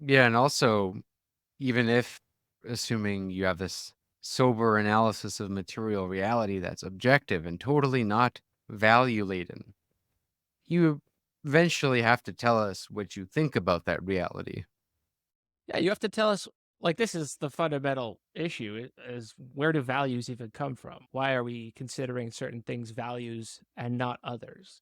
Speaker 1: Yeah, and also, even if, assuming you have this sober analysis of material reality that's objective and totally not value-laden, you eventually have to tell us what you think about that reality.
Speaker 2: Yeah, you have to tell us, like, this is the fundamental issue, is where do values even come from? Why are we considering certain things values and not others?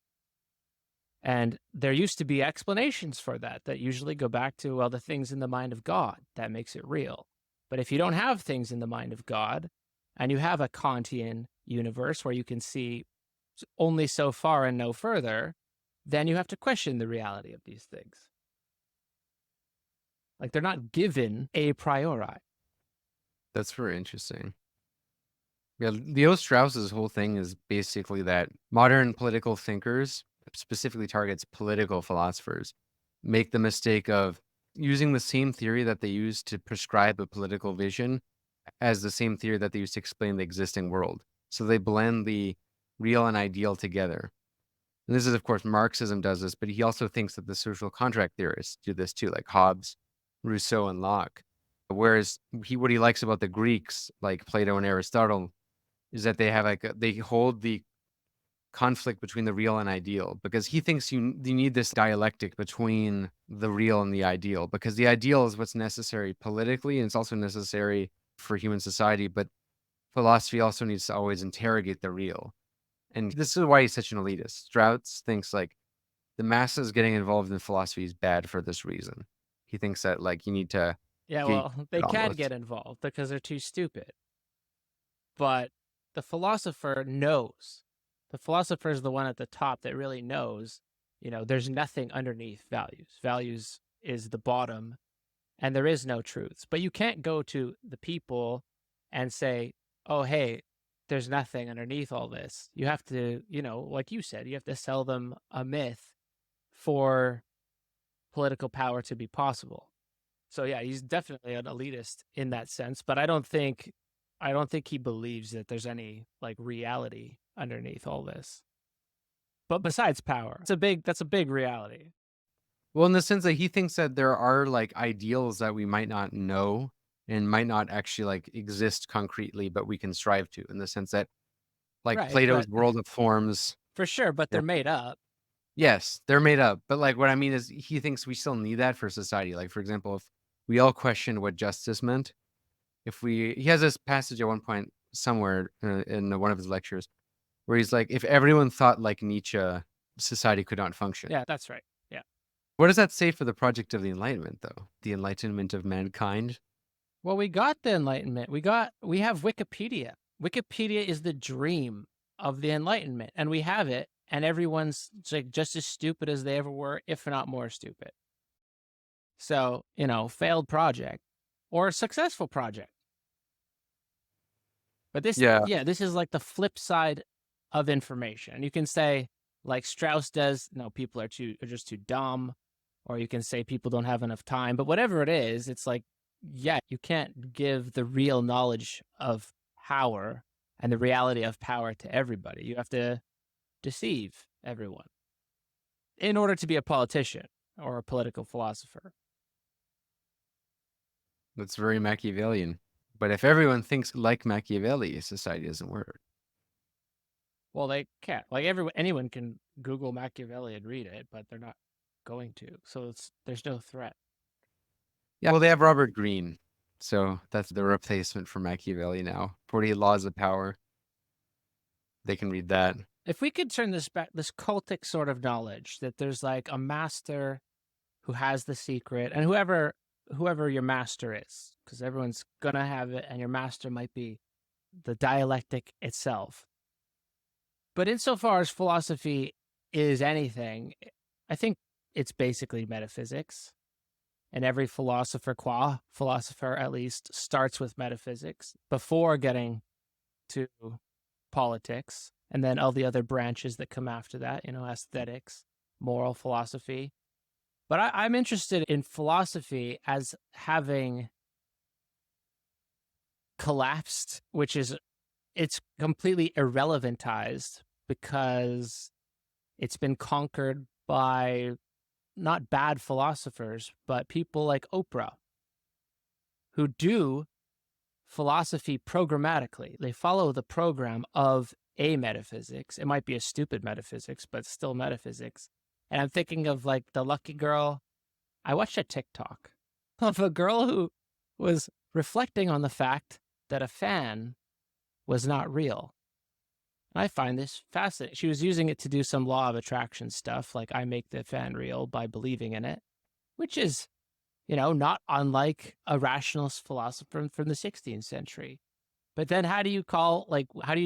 Speaker 2: And there used to be explanations for that usually go back to, well, the things in the mind of God, that makes it real. But if you don't have things in the mind of God, and you have a Kantian universe where you can see only so far and no further, then you have to question the reality of these things. Like, they're not given a priori.
Speaker 1: That's very interesting. Yeah, Leo Strauss's whole thing is basically that modern political thinkers, specifically targets political philosophers, make the mistake of using the same theory that they use to prescribe a political vision as the same theory that they use to explain the existing world. So they blend the real and ideal together. And this is, of course, Marxism does this, but he also thinks that the social contract theorists do this too, like Hobbes, Rousseau, and Locke. Whereas what he likes about the Greeks, like Plato and Aristotle, is that they have they hold the conflict between the real and ideal, because he thinks you need this dialectic between the real and the ideal, because the ideal is what's necessary politically, and it's also necessary for human society, but philosophy also needs to always interrogate the real. And this is why he's such an elitist. Strauss thinks like the masses getting involved in philosophy is bad for this reason. He thinks that like you need to
Speaker 2: Yeah, well, they can get involved because they're too stupid. But the philosopher knows. The philosopher is the one at the top that really knows, there's nothing underneath values. Values is the bottom, and there is no truths. But you can't go to the people and say, oh, hey, there's nothing underneath all this. You have to, like you said, you have to sell them a myth for political power to be possible. So yeah, he's definitely an elitist in that sense, but I don't think he believes that there's any like reality underneath all this. But besides power, that's a big reality.
Speaker 1: Well, in the sense that he thinks that there are like ideals that we might not know and might not actually like exist concretely, but we can strive to, in the sense that like
Speaker 2: Right,
Speaker 1: Plato's world of forms.
Speaker 2: For sure, but they're made up.
Speaker 1: Yes, they're made up. But like what I mean is he thinks we still need that for society. Like, for example, if we all questioned what justice meant, he has this passage at one point somewhere in one of his lectures where he's like, if everyone thought like Nietzsche, society could not function.
Speaker 2: Yeah, that's right. Yeah.
Speaker 1: What does that say for the project of the Enlightenment, though? The enlightenment of mankind?
Speaker 2: Well, we got the Enlightenment. We have Wikipedia. Wikipedia is the dream of the Enlightenment, and we have it, and everyone's like just as stupid as they ever were, if not more stupid. So, failed project or successful project. But this is like the flip side of information. And you can say, like Strauss does, no, people are just too dumb, or you can say people don't have enough time. But whatever it is, it's like, yeah, you can't give the real knowledge of power and the reality of power to everybody. You have to deceive everyone in order to be a politician or a political philosopher.
Speaker 1: That's very Machiavellian. But if everyone thinks like Machiavelli, society doesn't work.
Speaker 2: Well, they can't. Like anyone can Google Machiavelli and read it, but they're not going to. So there's no threat.
Speaker 1: Yeah, well, they have Robert Greene. So that's the replacement for Machiavelli now. 48 Laws of Power. They can read that.
Speaker 2: if we could turn this back, this cultic sort of knowledge that there's like a master who has the secret, and whoever your master is, because everyone's gonna have it, and your master might be the dialectic itself. But insofar as philosophy is anything, I think it's basically metaphysics. And every philosopher, qua philosopher at least, starts with metaphysics before getting to politics, and then all the other branches that come after that, aesthetics, moral philosophy. But I'm interested in philosophy as having collapsed, it's completely irrelevantized because it's been conquered by not bad philosophers, but people like Oprah, who do philosophy programmatically. They follow the program of a metaphysics. It might be a stupid metaphysics, but still metaphysics. And I'm thinking of like the lucky girl. I watched a TikTok of a girl who was reflecting on the fact that a fan was not real. And I find this fascinating. She was using it to do some law of attraction stuff, like I make the fan real by believing in it, which is, not unlike a rationalist philosopher from the 16th century. But then how do you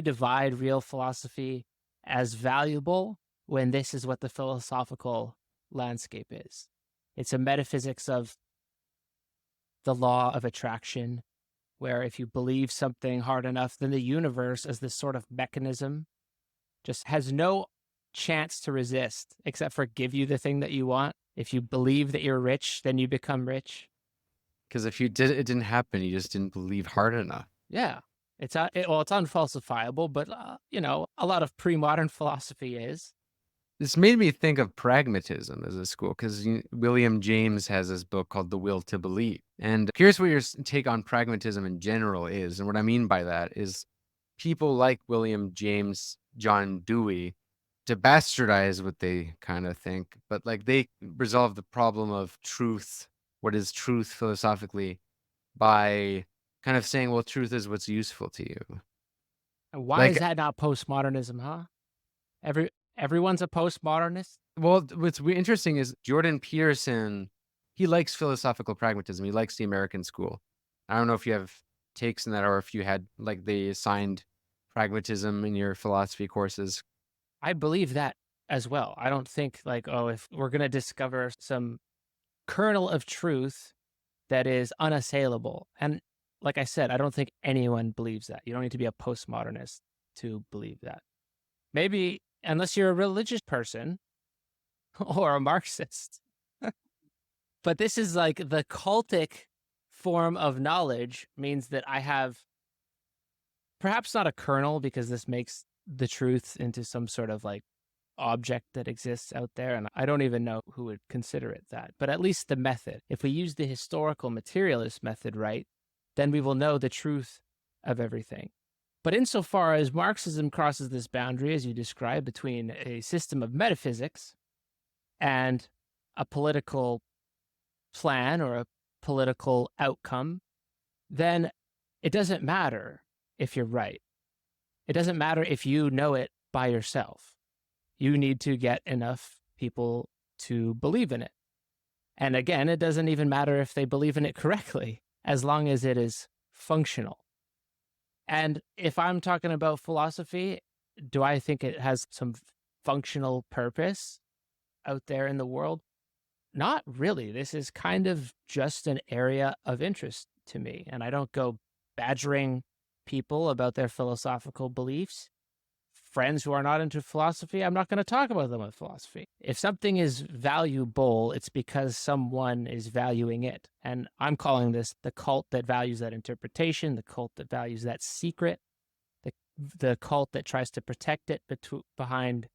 Speaker 2: divide real philosophy as valuable when this is what the philosophical landscape is? It's a metaphysics of the law of attraction, where if you believe something hard enough, then the universe as this sort of mechanism just has no chance to resist except for give you the thing that you want. If you believe that you're rich, then you become rich.
Speaker 1: Because if it didn't happen, you just didn't believe hard enough.
Speaker 2: Yeah. It's unfalsifiable, but, a lot of pre-modern philosophy is.
Speaker 1: This made me think of pragmatism as a school, because William James has this book called The Will to Believe. And here's what your take on pragmatism in general is. And what I mean by that is people like William James, John Dewey, to bastardize what they kind of think, but like they resolve the problem of truth, what is truth philosophically, by kind of saying, well, truth is what's useful to you.
Speaker 2: And why
Speaker 1: Like-
Speaker 2: is that not postmodernism, huh? Everyone's a postmodernist?
Speaker 1: Well, what's interesting is Jordan Peterson, he likes philosophical pragmatism. He likes the American school. I don't know if you have takes in that, or if you had like the assigned pragmatism in your philosophy courses.
Speaker 2: I believe that as well. I don't think if we're going to discover some kernel of truth that is unassailable. And like I said, I don't think anyone believes that. You don't need to be a postmodernist to believe that. Maybe unless you're a religious person or a Marxist. But this is like the cultic form of knowledge means that I have perhaps not a kernel, because this makes the truth into some sort of like object that exists out there. And I don't even know who would consider it that, but at least the method. If we use the historical materialist method right, then we will know the truth of everything. But insofar as Marxism crosses this boundary, as you described, between a system of metaphysics and a political plan or a political outcome, then it doesn't matter if you're right. It doesn't matter if you know it by yourself. You need to get enough people to believe in it. And again, it doesn't even matter if they believe in it correctly, as long as it is functional. And if I'm talking about philosophy, do I think it has some functional purpose out there in the world? Not really. This is kind of just an area of interest to me. And I don't go badgering people about their philosophical beliefs. Friends who are not into philosophy, I'm not going to talk about them with philosophy. If something is valuable, it's because someone is valuing it. And I'm calling this the cult that values that interpretation, the cult that values that secret, the cult that tries to protect it behind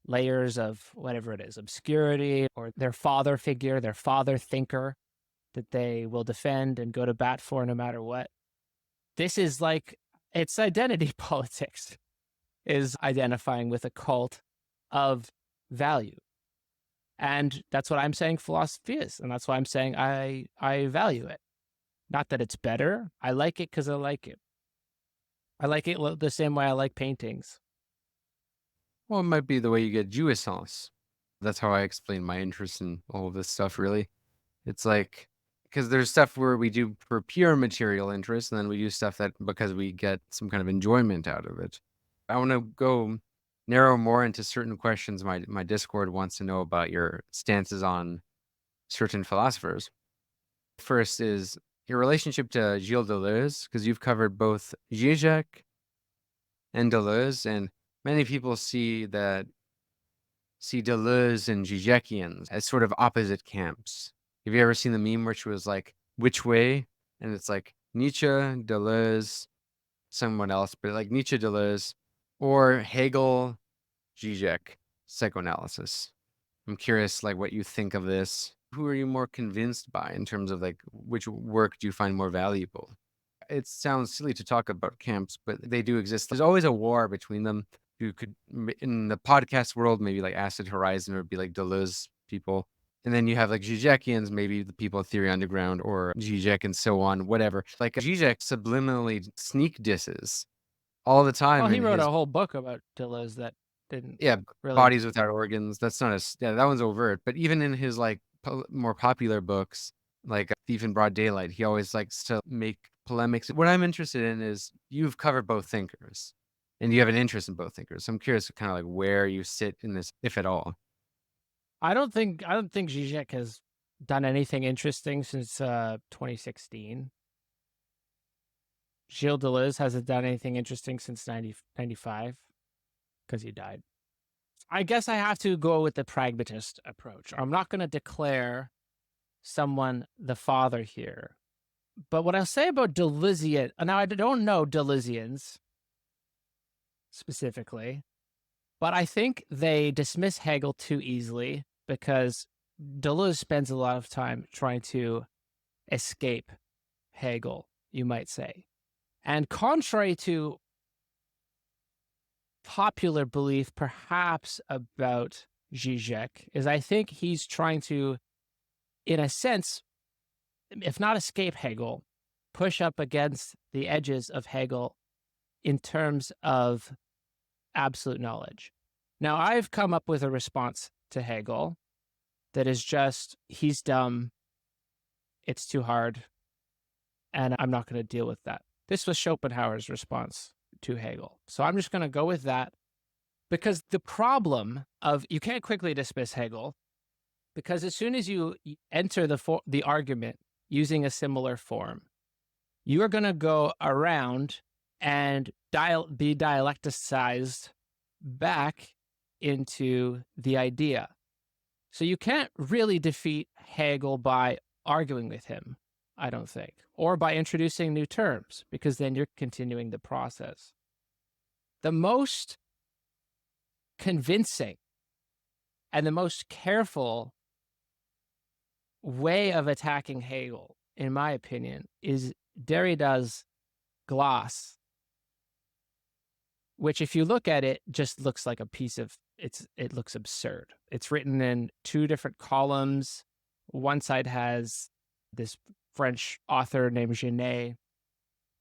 Speaker 2: layers of whatever it is, obscurity, or their father figure, their father thinker that they will defend and go to bat for no matter what. This is like, it's identity politics, is identifying with a cult of value. And that's what I'm saying philosophy is. And that's why I'm saying I value it. Not that it's better. I like it because I like it. I like it the same way I like paintings.
Speaker 1: Well, it might be the way you get jouissance. That's how I explain my interest in all of this stuff, really. It's like, because there's stuff where we do for pure material interest, and then we do stuff that because we get some kind of enjoyment out of it. I want to go narrow more into certain questions my Discord wants to know about your stances on certain philosophers. First is your relationship to Gilles Deleuze, because you've covered both Zizek and Deleuze, and many people see Deleuze and Zizekians as sort of opposite camps. Have you ever seen the meme which was like, which way? And it's like Nietzsche, Deleuze, someone else, but like Nietzsche, Deleuze, or Hegel, Zizek, psychoanalysis. I'm curious, like, what you think of this. Who are you more convinced by in terms of like which work do you find more valuable? It sounds silly to talk about camps, but they do exist. There's always a war between them. You could, in the podcast world, maybe like Acid Horizon would be like Deleuze people. And then you have like Zizekians, maybe the people at Theory Underground or Zizek and so on, whatever. Like Zizek subliminally sneak disses all the time.
Speaker 2: Well, he
Speaker 1: in
Speaker 2: wrote
Speaker 1: his,
Speaker 2: a whole book about Deleuze that didn't
Speaker 1: yeah,
Speaker 2: really.
Speaker 1: Bodies Without Organs. That's not as, yeah, that one's overt. But even in his like more popular books, like Thief in Broad Daylight, he always likes to make polemics. What I'm interested in is you've covered both thinkers and you have an interest in both thinkers. So I'm curious kind of like where you sit in this, if at all.
Speaker 2: I don't think Zizek has done anything interesting since 2016. Gilles Deleuze hasn't done anything interesting since 1995 because he died. I guess I have to go with the pragmatist approach. I'm not going to declare someone the father here. But what I'll say about Deleuzian, now I don't know Deleuzians specifically, but I think they dismiss Hegel too easily because Deleuze spends a lot of time trying to escape Hegel, you might say. And contrary to popular belief, perhaps about Zizek, is I think he's trying to, in a sense, if not escape Hegel, push up against the edges of Hegel in terms of absolute knowledge. Now, I've come up with a response to Hegel that is just, he's dumb, it's too hard, and I'm not going to deal with that. This was Schopenhauer's response to Hegel. So I'm just going to go with that because the problem of, you can't quickly dismiss Hegel because as soon as you enter the argument using a similar form, you are going to go around and be dialecticized back into the idea. So you can't really defeat Hegel by arguing with him, I don't think, or by introducing new terms, because then you're continuing the process. The most convincing and the most careful way of attacking Hegel, in my opinion, is Derrida's glass, which if you look at it, just looks like a piece of, it looks absurd. It's written in two different columns. One side has this French author named Genet.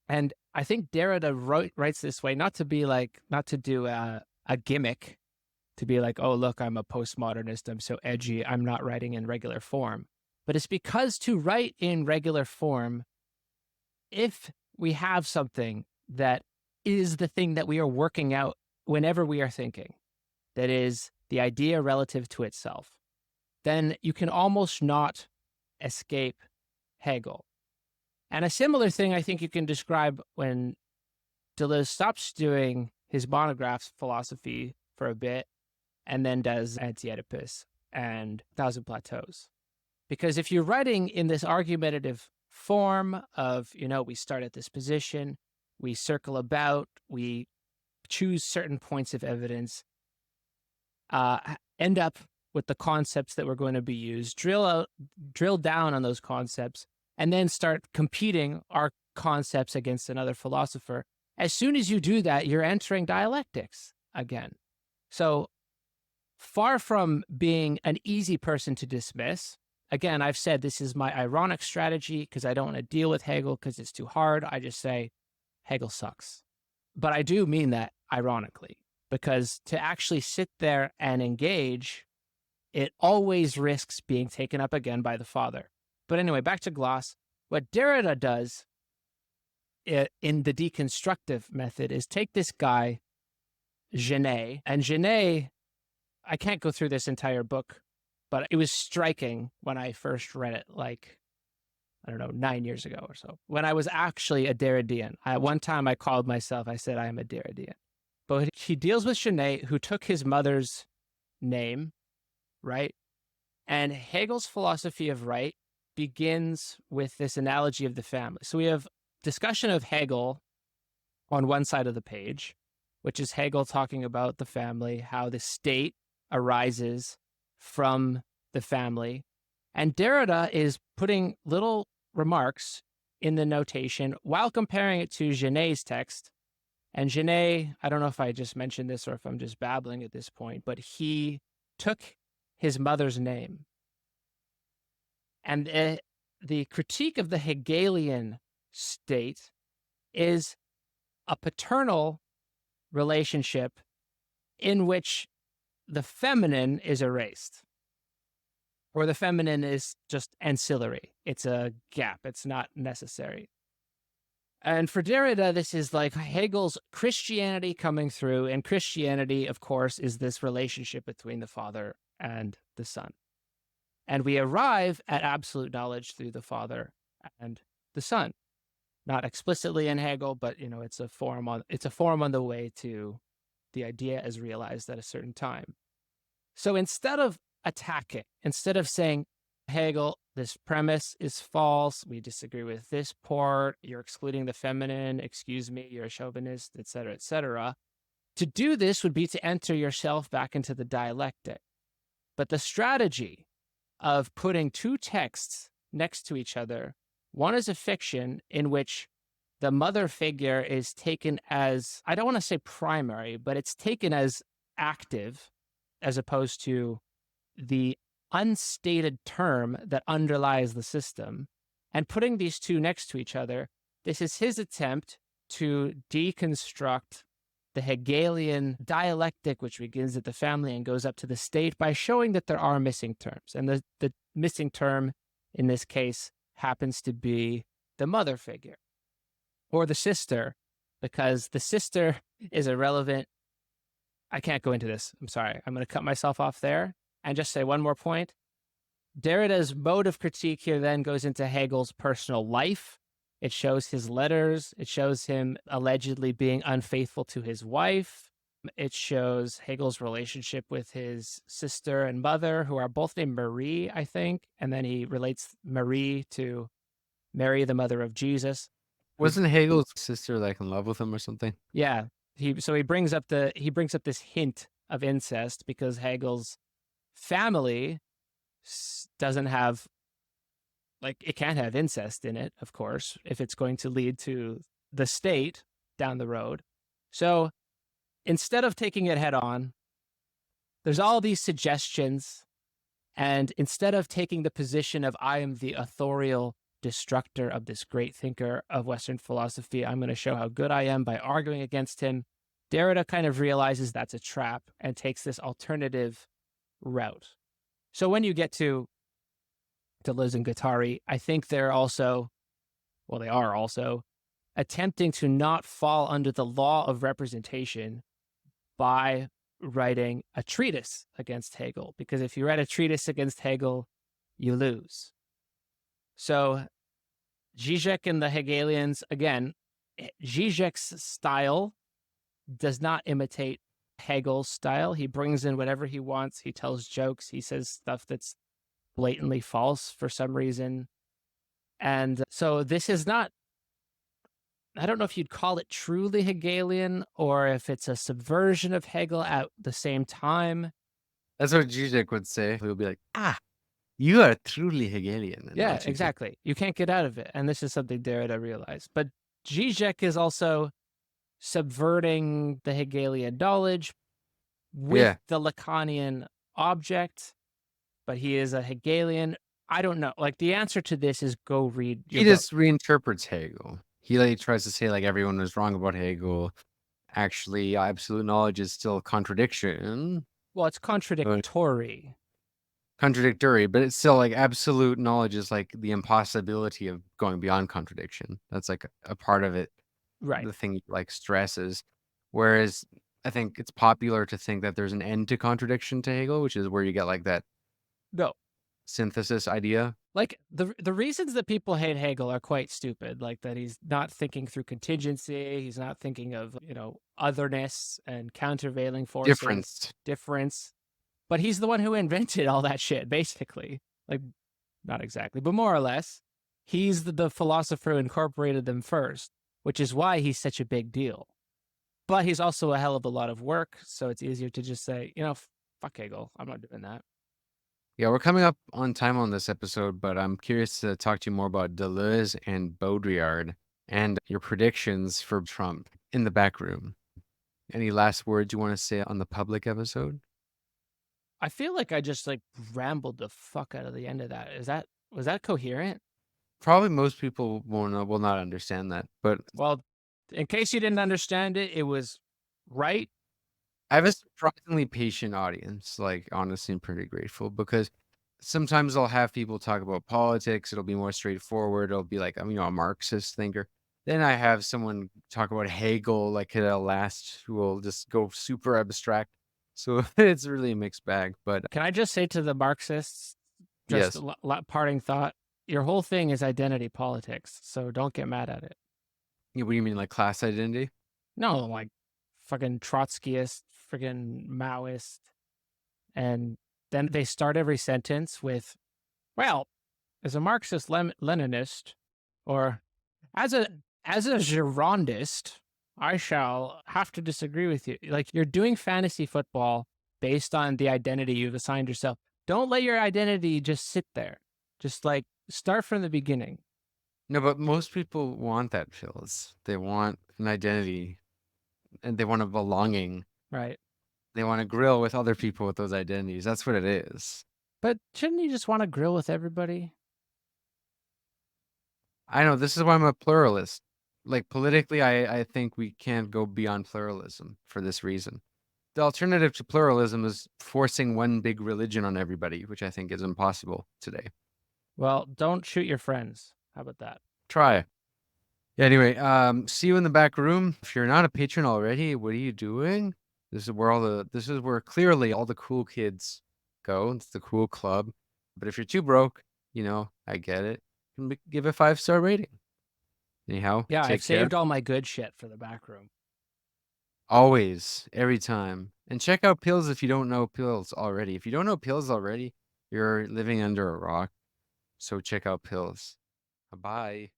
Speaker 2: And I think Derrida writes this way, not to do a gimmick, to be like, oh, look, I'm a postmodernist, I'm so edgy, I'm not writing in regular form. But it's because to write in regular form, if we have something that is the thing that we are working out whenever we are thinking, that is the idea relative to itself, then you can almost not escape Hegel. And a similar thing I think you can describe when Deleuze stops doing his monographs philosophy for a bit and then does Anti-Oedipus and Thousand Plateaus. Because if you're writing in this argumentative form of, we start at this position, we circle about, we choose certain points of evidence, end up with the concepts that we're going to be used, drill down on those concepts, and then start competing our concepts against another philosopher. As soon as you do that, you're entering dialectics again. So far from being an easy person to dismiss, again, I've said this is my ironic strategy because I don't want to deal with Hegel because it's too hard. I just say Hegel sucks. But I do mean that ironically. because to actually sit there and engage, it always risks being taken up again by the father. But anyway, back to gloss. What Derrida does in the deconstructive method is take this guy, Genet, and Genet, I can't go through this entire book, but it was striking when I first read it, like, I don't know, 9 years ago or so, when I was actually a Derridian. At one time I called myself, I said I am a Derridian. But he deals with Genet, who took his mother's name, right? And Hegel's philosophy of right begins with this analogy of the family. So we have discussion of Hegel on one side of the page, which is Hegel talking about the family, how the state arises from the family. And Derrida is putting little remarks in the notation while comparing it to Genet's text. And Genet, I don't know if I just mentioned this or if I'm just babbling at this point, but he took his mother's name. And the critique of the Hegelian state is a paternal relationship in which the feminine is erased, or the feminine is just ancillary. It's a gap. It's not necessary. And for Derrida, this is like Hegel's Christianity coming through. And Christianity, of course, is this relationship between the Father and the Son. And we arrive at absolute knowledge through the Father and the Son. Not explicitly in Hegel, but it's a form on the way to the idea as realized at a certain time. So instead of attacking, instead of saying, Hegel, this premise is false, we disagree with this part, you're excluding the feminine, excuse me, you're a chauvinist, etc., to do this would be to enter yourself back into the dialectic. But the strategy of putting two texts next to each other, one is a fiction in which the mother figure is taken as, I don't want to say primary, but it's taken as active as opposed to the unstated term that underlies the system. And putting these two next to each other, this is his attempt to deconstruct the Hegelian dialectic, which begins at the family and goes up to the state, by showing that there are missing terms. And the missing term in this case happens to be the mother figure or the sister, because the sister is irrelevant. I can't go into this. I'm sorry. I'm going to cut myself off there and just say one more point. Derrida's mode of critique here then goes into Hegel's personal life. It shows his letters. It shows him allegedly being unfaithful to his wife. It shows Hegel's relationship with his sister and mother, who are both named Marie, I think. And then he relates Marie to Mary, the mother of Jesus.
Speaker 1: Wasn't Hegel's sister like in love with him or something?
Speaker 2: Yeah. He brings up this hint of incest because Hegel's family doesn't have, like, it can't have incest in it, of course, if it's going to lead to the state down the road. So instead of taking it head on, there's all these suggestions. And instead of taking the position of I am the authorial destructor of this great thinker of Western philosophy, I'm going to show how good I am by arguing against him, Derrida kind of realizes that's a trap and takes this alternative route. So when you get to Deleuze and Guattari, I think they are also attempting to not fall under the law of representation by writing a treatise against Hegel. Because if you write a treatise against Hegel, you lose. So Zizek and the Hegelians, again, Zizek's style does not imitate Hegel's style. He brings in whatever he wants. He tells jokes. He says stuff that's blatantly false for some reason. And so this is not, I don't know if you'd call it truly Hegelian or if it's a subversion of Hegel at the same time.
Speaker 1: That's what Zizek would say. He would be like, you are truly Hegelian.
Speaker 2: Yeah, exactly. You can't get out of it. And this is something Derrida realized. But Zizek is also subverting the Hegelian knowledge with the Lacanian object, but he is a Hegelian. I don't know. Like, the answer to this is go read your book.
Speaker 1: Just reinterprets Hegel. He tries to say like everyone was wrong about Hegel. actually absolute knowledge is still contradiction.
Speaker 2: Well, it's contradictory.
Speaker 1: Contradictory, but it's still like absolute knowledge is like the impossibility of going beyond contradiction. That's like a part of it.
Speaker 2: Right.
Speaker 1: The thing like stresses. Whereas I think it's popular to think that there's an end to contradiction to Hegel, which is where you get like that
Speaker 2: No.
Speaker 1: synthesis idea.
Speaker 2: Like the reasons that people hate Hegel are quite stupid, like that he's not thinking through contingency, he's not thinking of, otherness and countervailing forces, difference. But he's the one who invented all that shit, basically. Like, not exactly, but more or less. He's the philosopher who incorporated them first, which is why he's such a big deal. But he's also a hell of a lot of work, so it's easier to just say, fuck Hegel, I'm not doing that.
Speaker 1: Yeah, we're coming up on time on this episode, but I'm curious to talk to you more about Deleuze and Baudrillard and your predictions for Trump in the back room. Any last words you want to say on the public episode?
Speaker 2: I feel like I just rambled the fuck out of the end of that. Was that coherent?
Speaker 1: Probably most people will not understand that, but
Speaker 2: Well, in case you didn't understand it, it was right.
Speaker 1: I have a surprisingly patient audience, like honestly, I'm pretty grateful because sometimes I'll have people talk about politics. It'll be more straightforward. It'll be like, I'm, a Marxist thinker. Then I have someone talk about Hegel, like at last, who will just go super abstract. So it's really a mixed bag. But
Speaker 2: Can I just say to the Marxists, just
Speaker 1: yes,
Speaker 2: a parting thought, your whole thing is identity politics, so don't get mad at it.
Speaker 1: what do you mean, like class identity?
Speaker 2: No, like fucking Trotskyist, friggin' Maoist. And then they start every sentence with, well, as a Marxist Leninist, or as a Girondist, I shall have to disagree with you. Like, you're doing fantasy football based on the identity you've assigned yourself. Don't let your identity just sit there. Just start from the beginning.
Speaker 1: No, but most people want that, Phils. They want an identity and they want a belonging.
Speaker 2: Right.
Speaker 1: They want to grill with other people with those identities. That's what it is.
Speaker 2: But shouldn't you just want to grill with everybody?
Speaker 1: I know, this is why I'm a pluralist. Like politically, I think we can't go beyond pluralism for this reason. The alternative to pluralism is forcing one big religion on everybody, which I think is impossible today.
Speaker 2: Well, don't shoot your friends. How about that?
Speaker 1: Try. Yeah, anyway, see you in the back room. If you're not a patron already, what are you doing? This is where clearly all the cool kids go. It's the cool club. But if you're too broke, I get it. Give a 5-star rating. Anyhow,
Speaker 2: Yeah,
Speaker 1: take
Speaker 2: I've saved
Speaker 1: care.
Speaker 2: all my good shit for the back room.
Speaker 1: Always, every time. And check out Pills if you don't know Pills already. If you don't know Pills already, you're living under a rock. So check out Pills. Bye.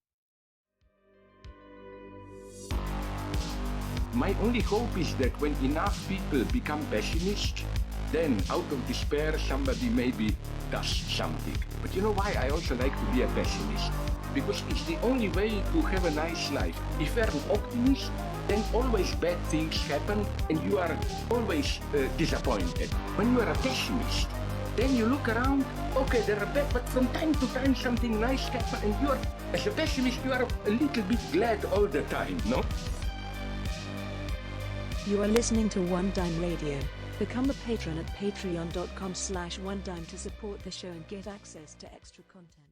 Speaker 4: My only hope is that when enough people become pessimists, then out of despair somebody maybe does something. But you know why I also like to be a pessimist? Because it's the only way to have a nice life. If you're an optimist, then always bad things happen and you are always disappointed. When you are a pessimist, then you look around, okay, there are bad, but from time to time something nice happens and you are, as a pessimist, you are a little bit glad all the time, no?
Speaker 7: You are listening to One Dime Radio. Become a patron at patreon.com/onedime to support the show and get access to extra content.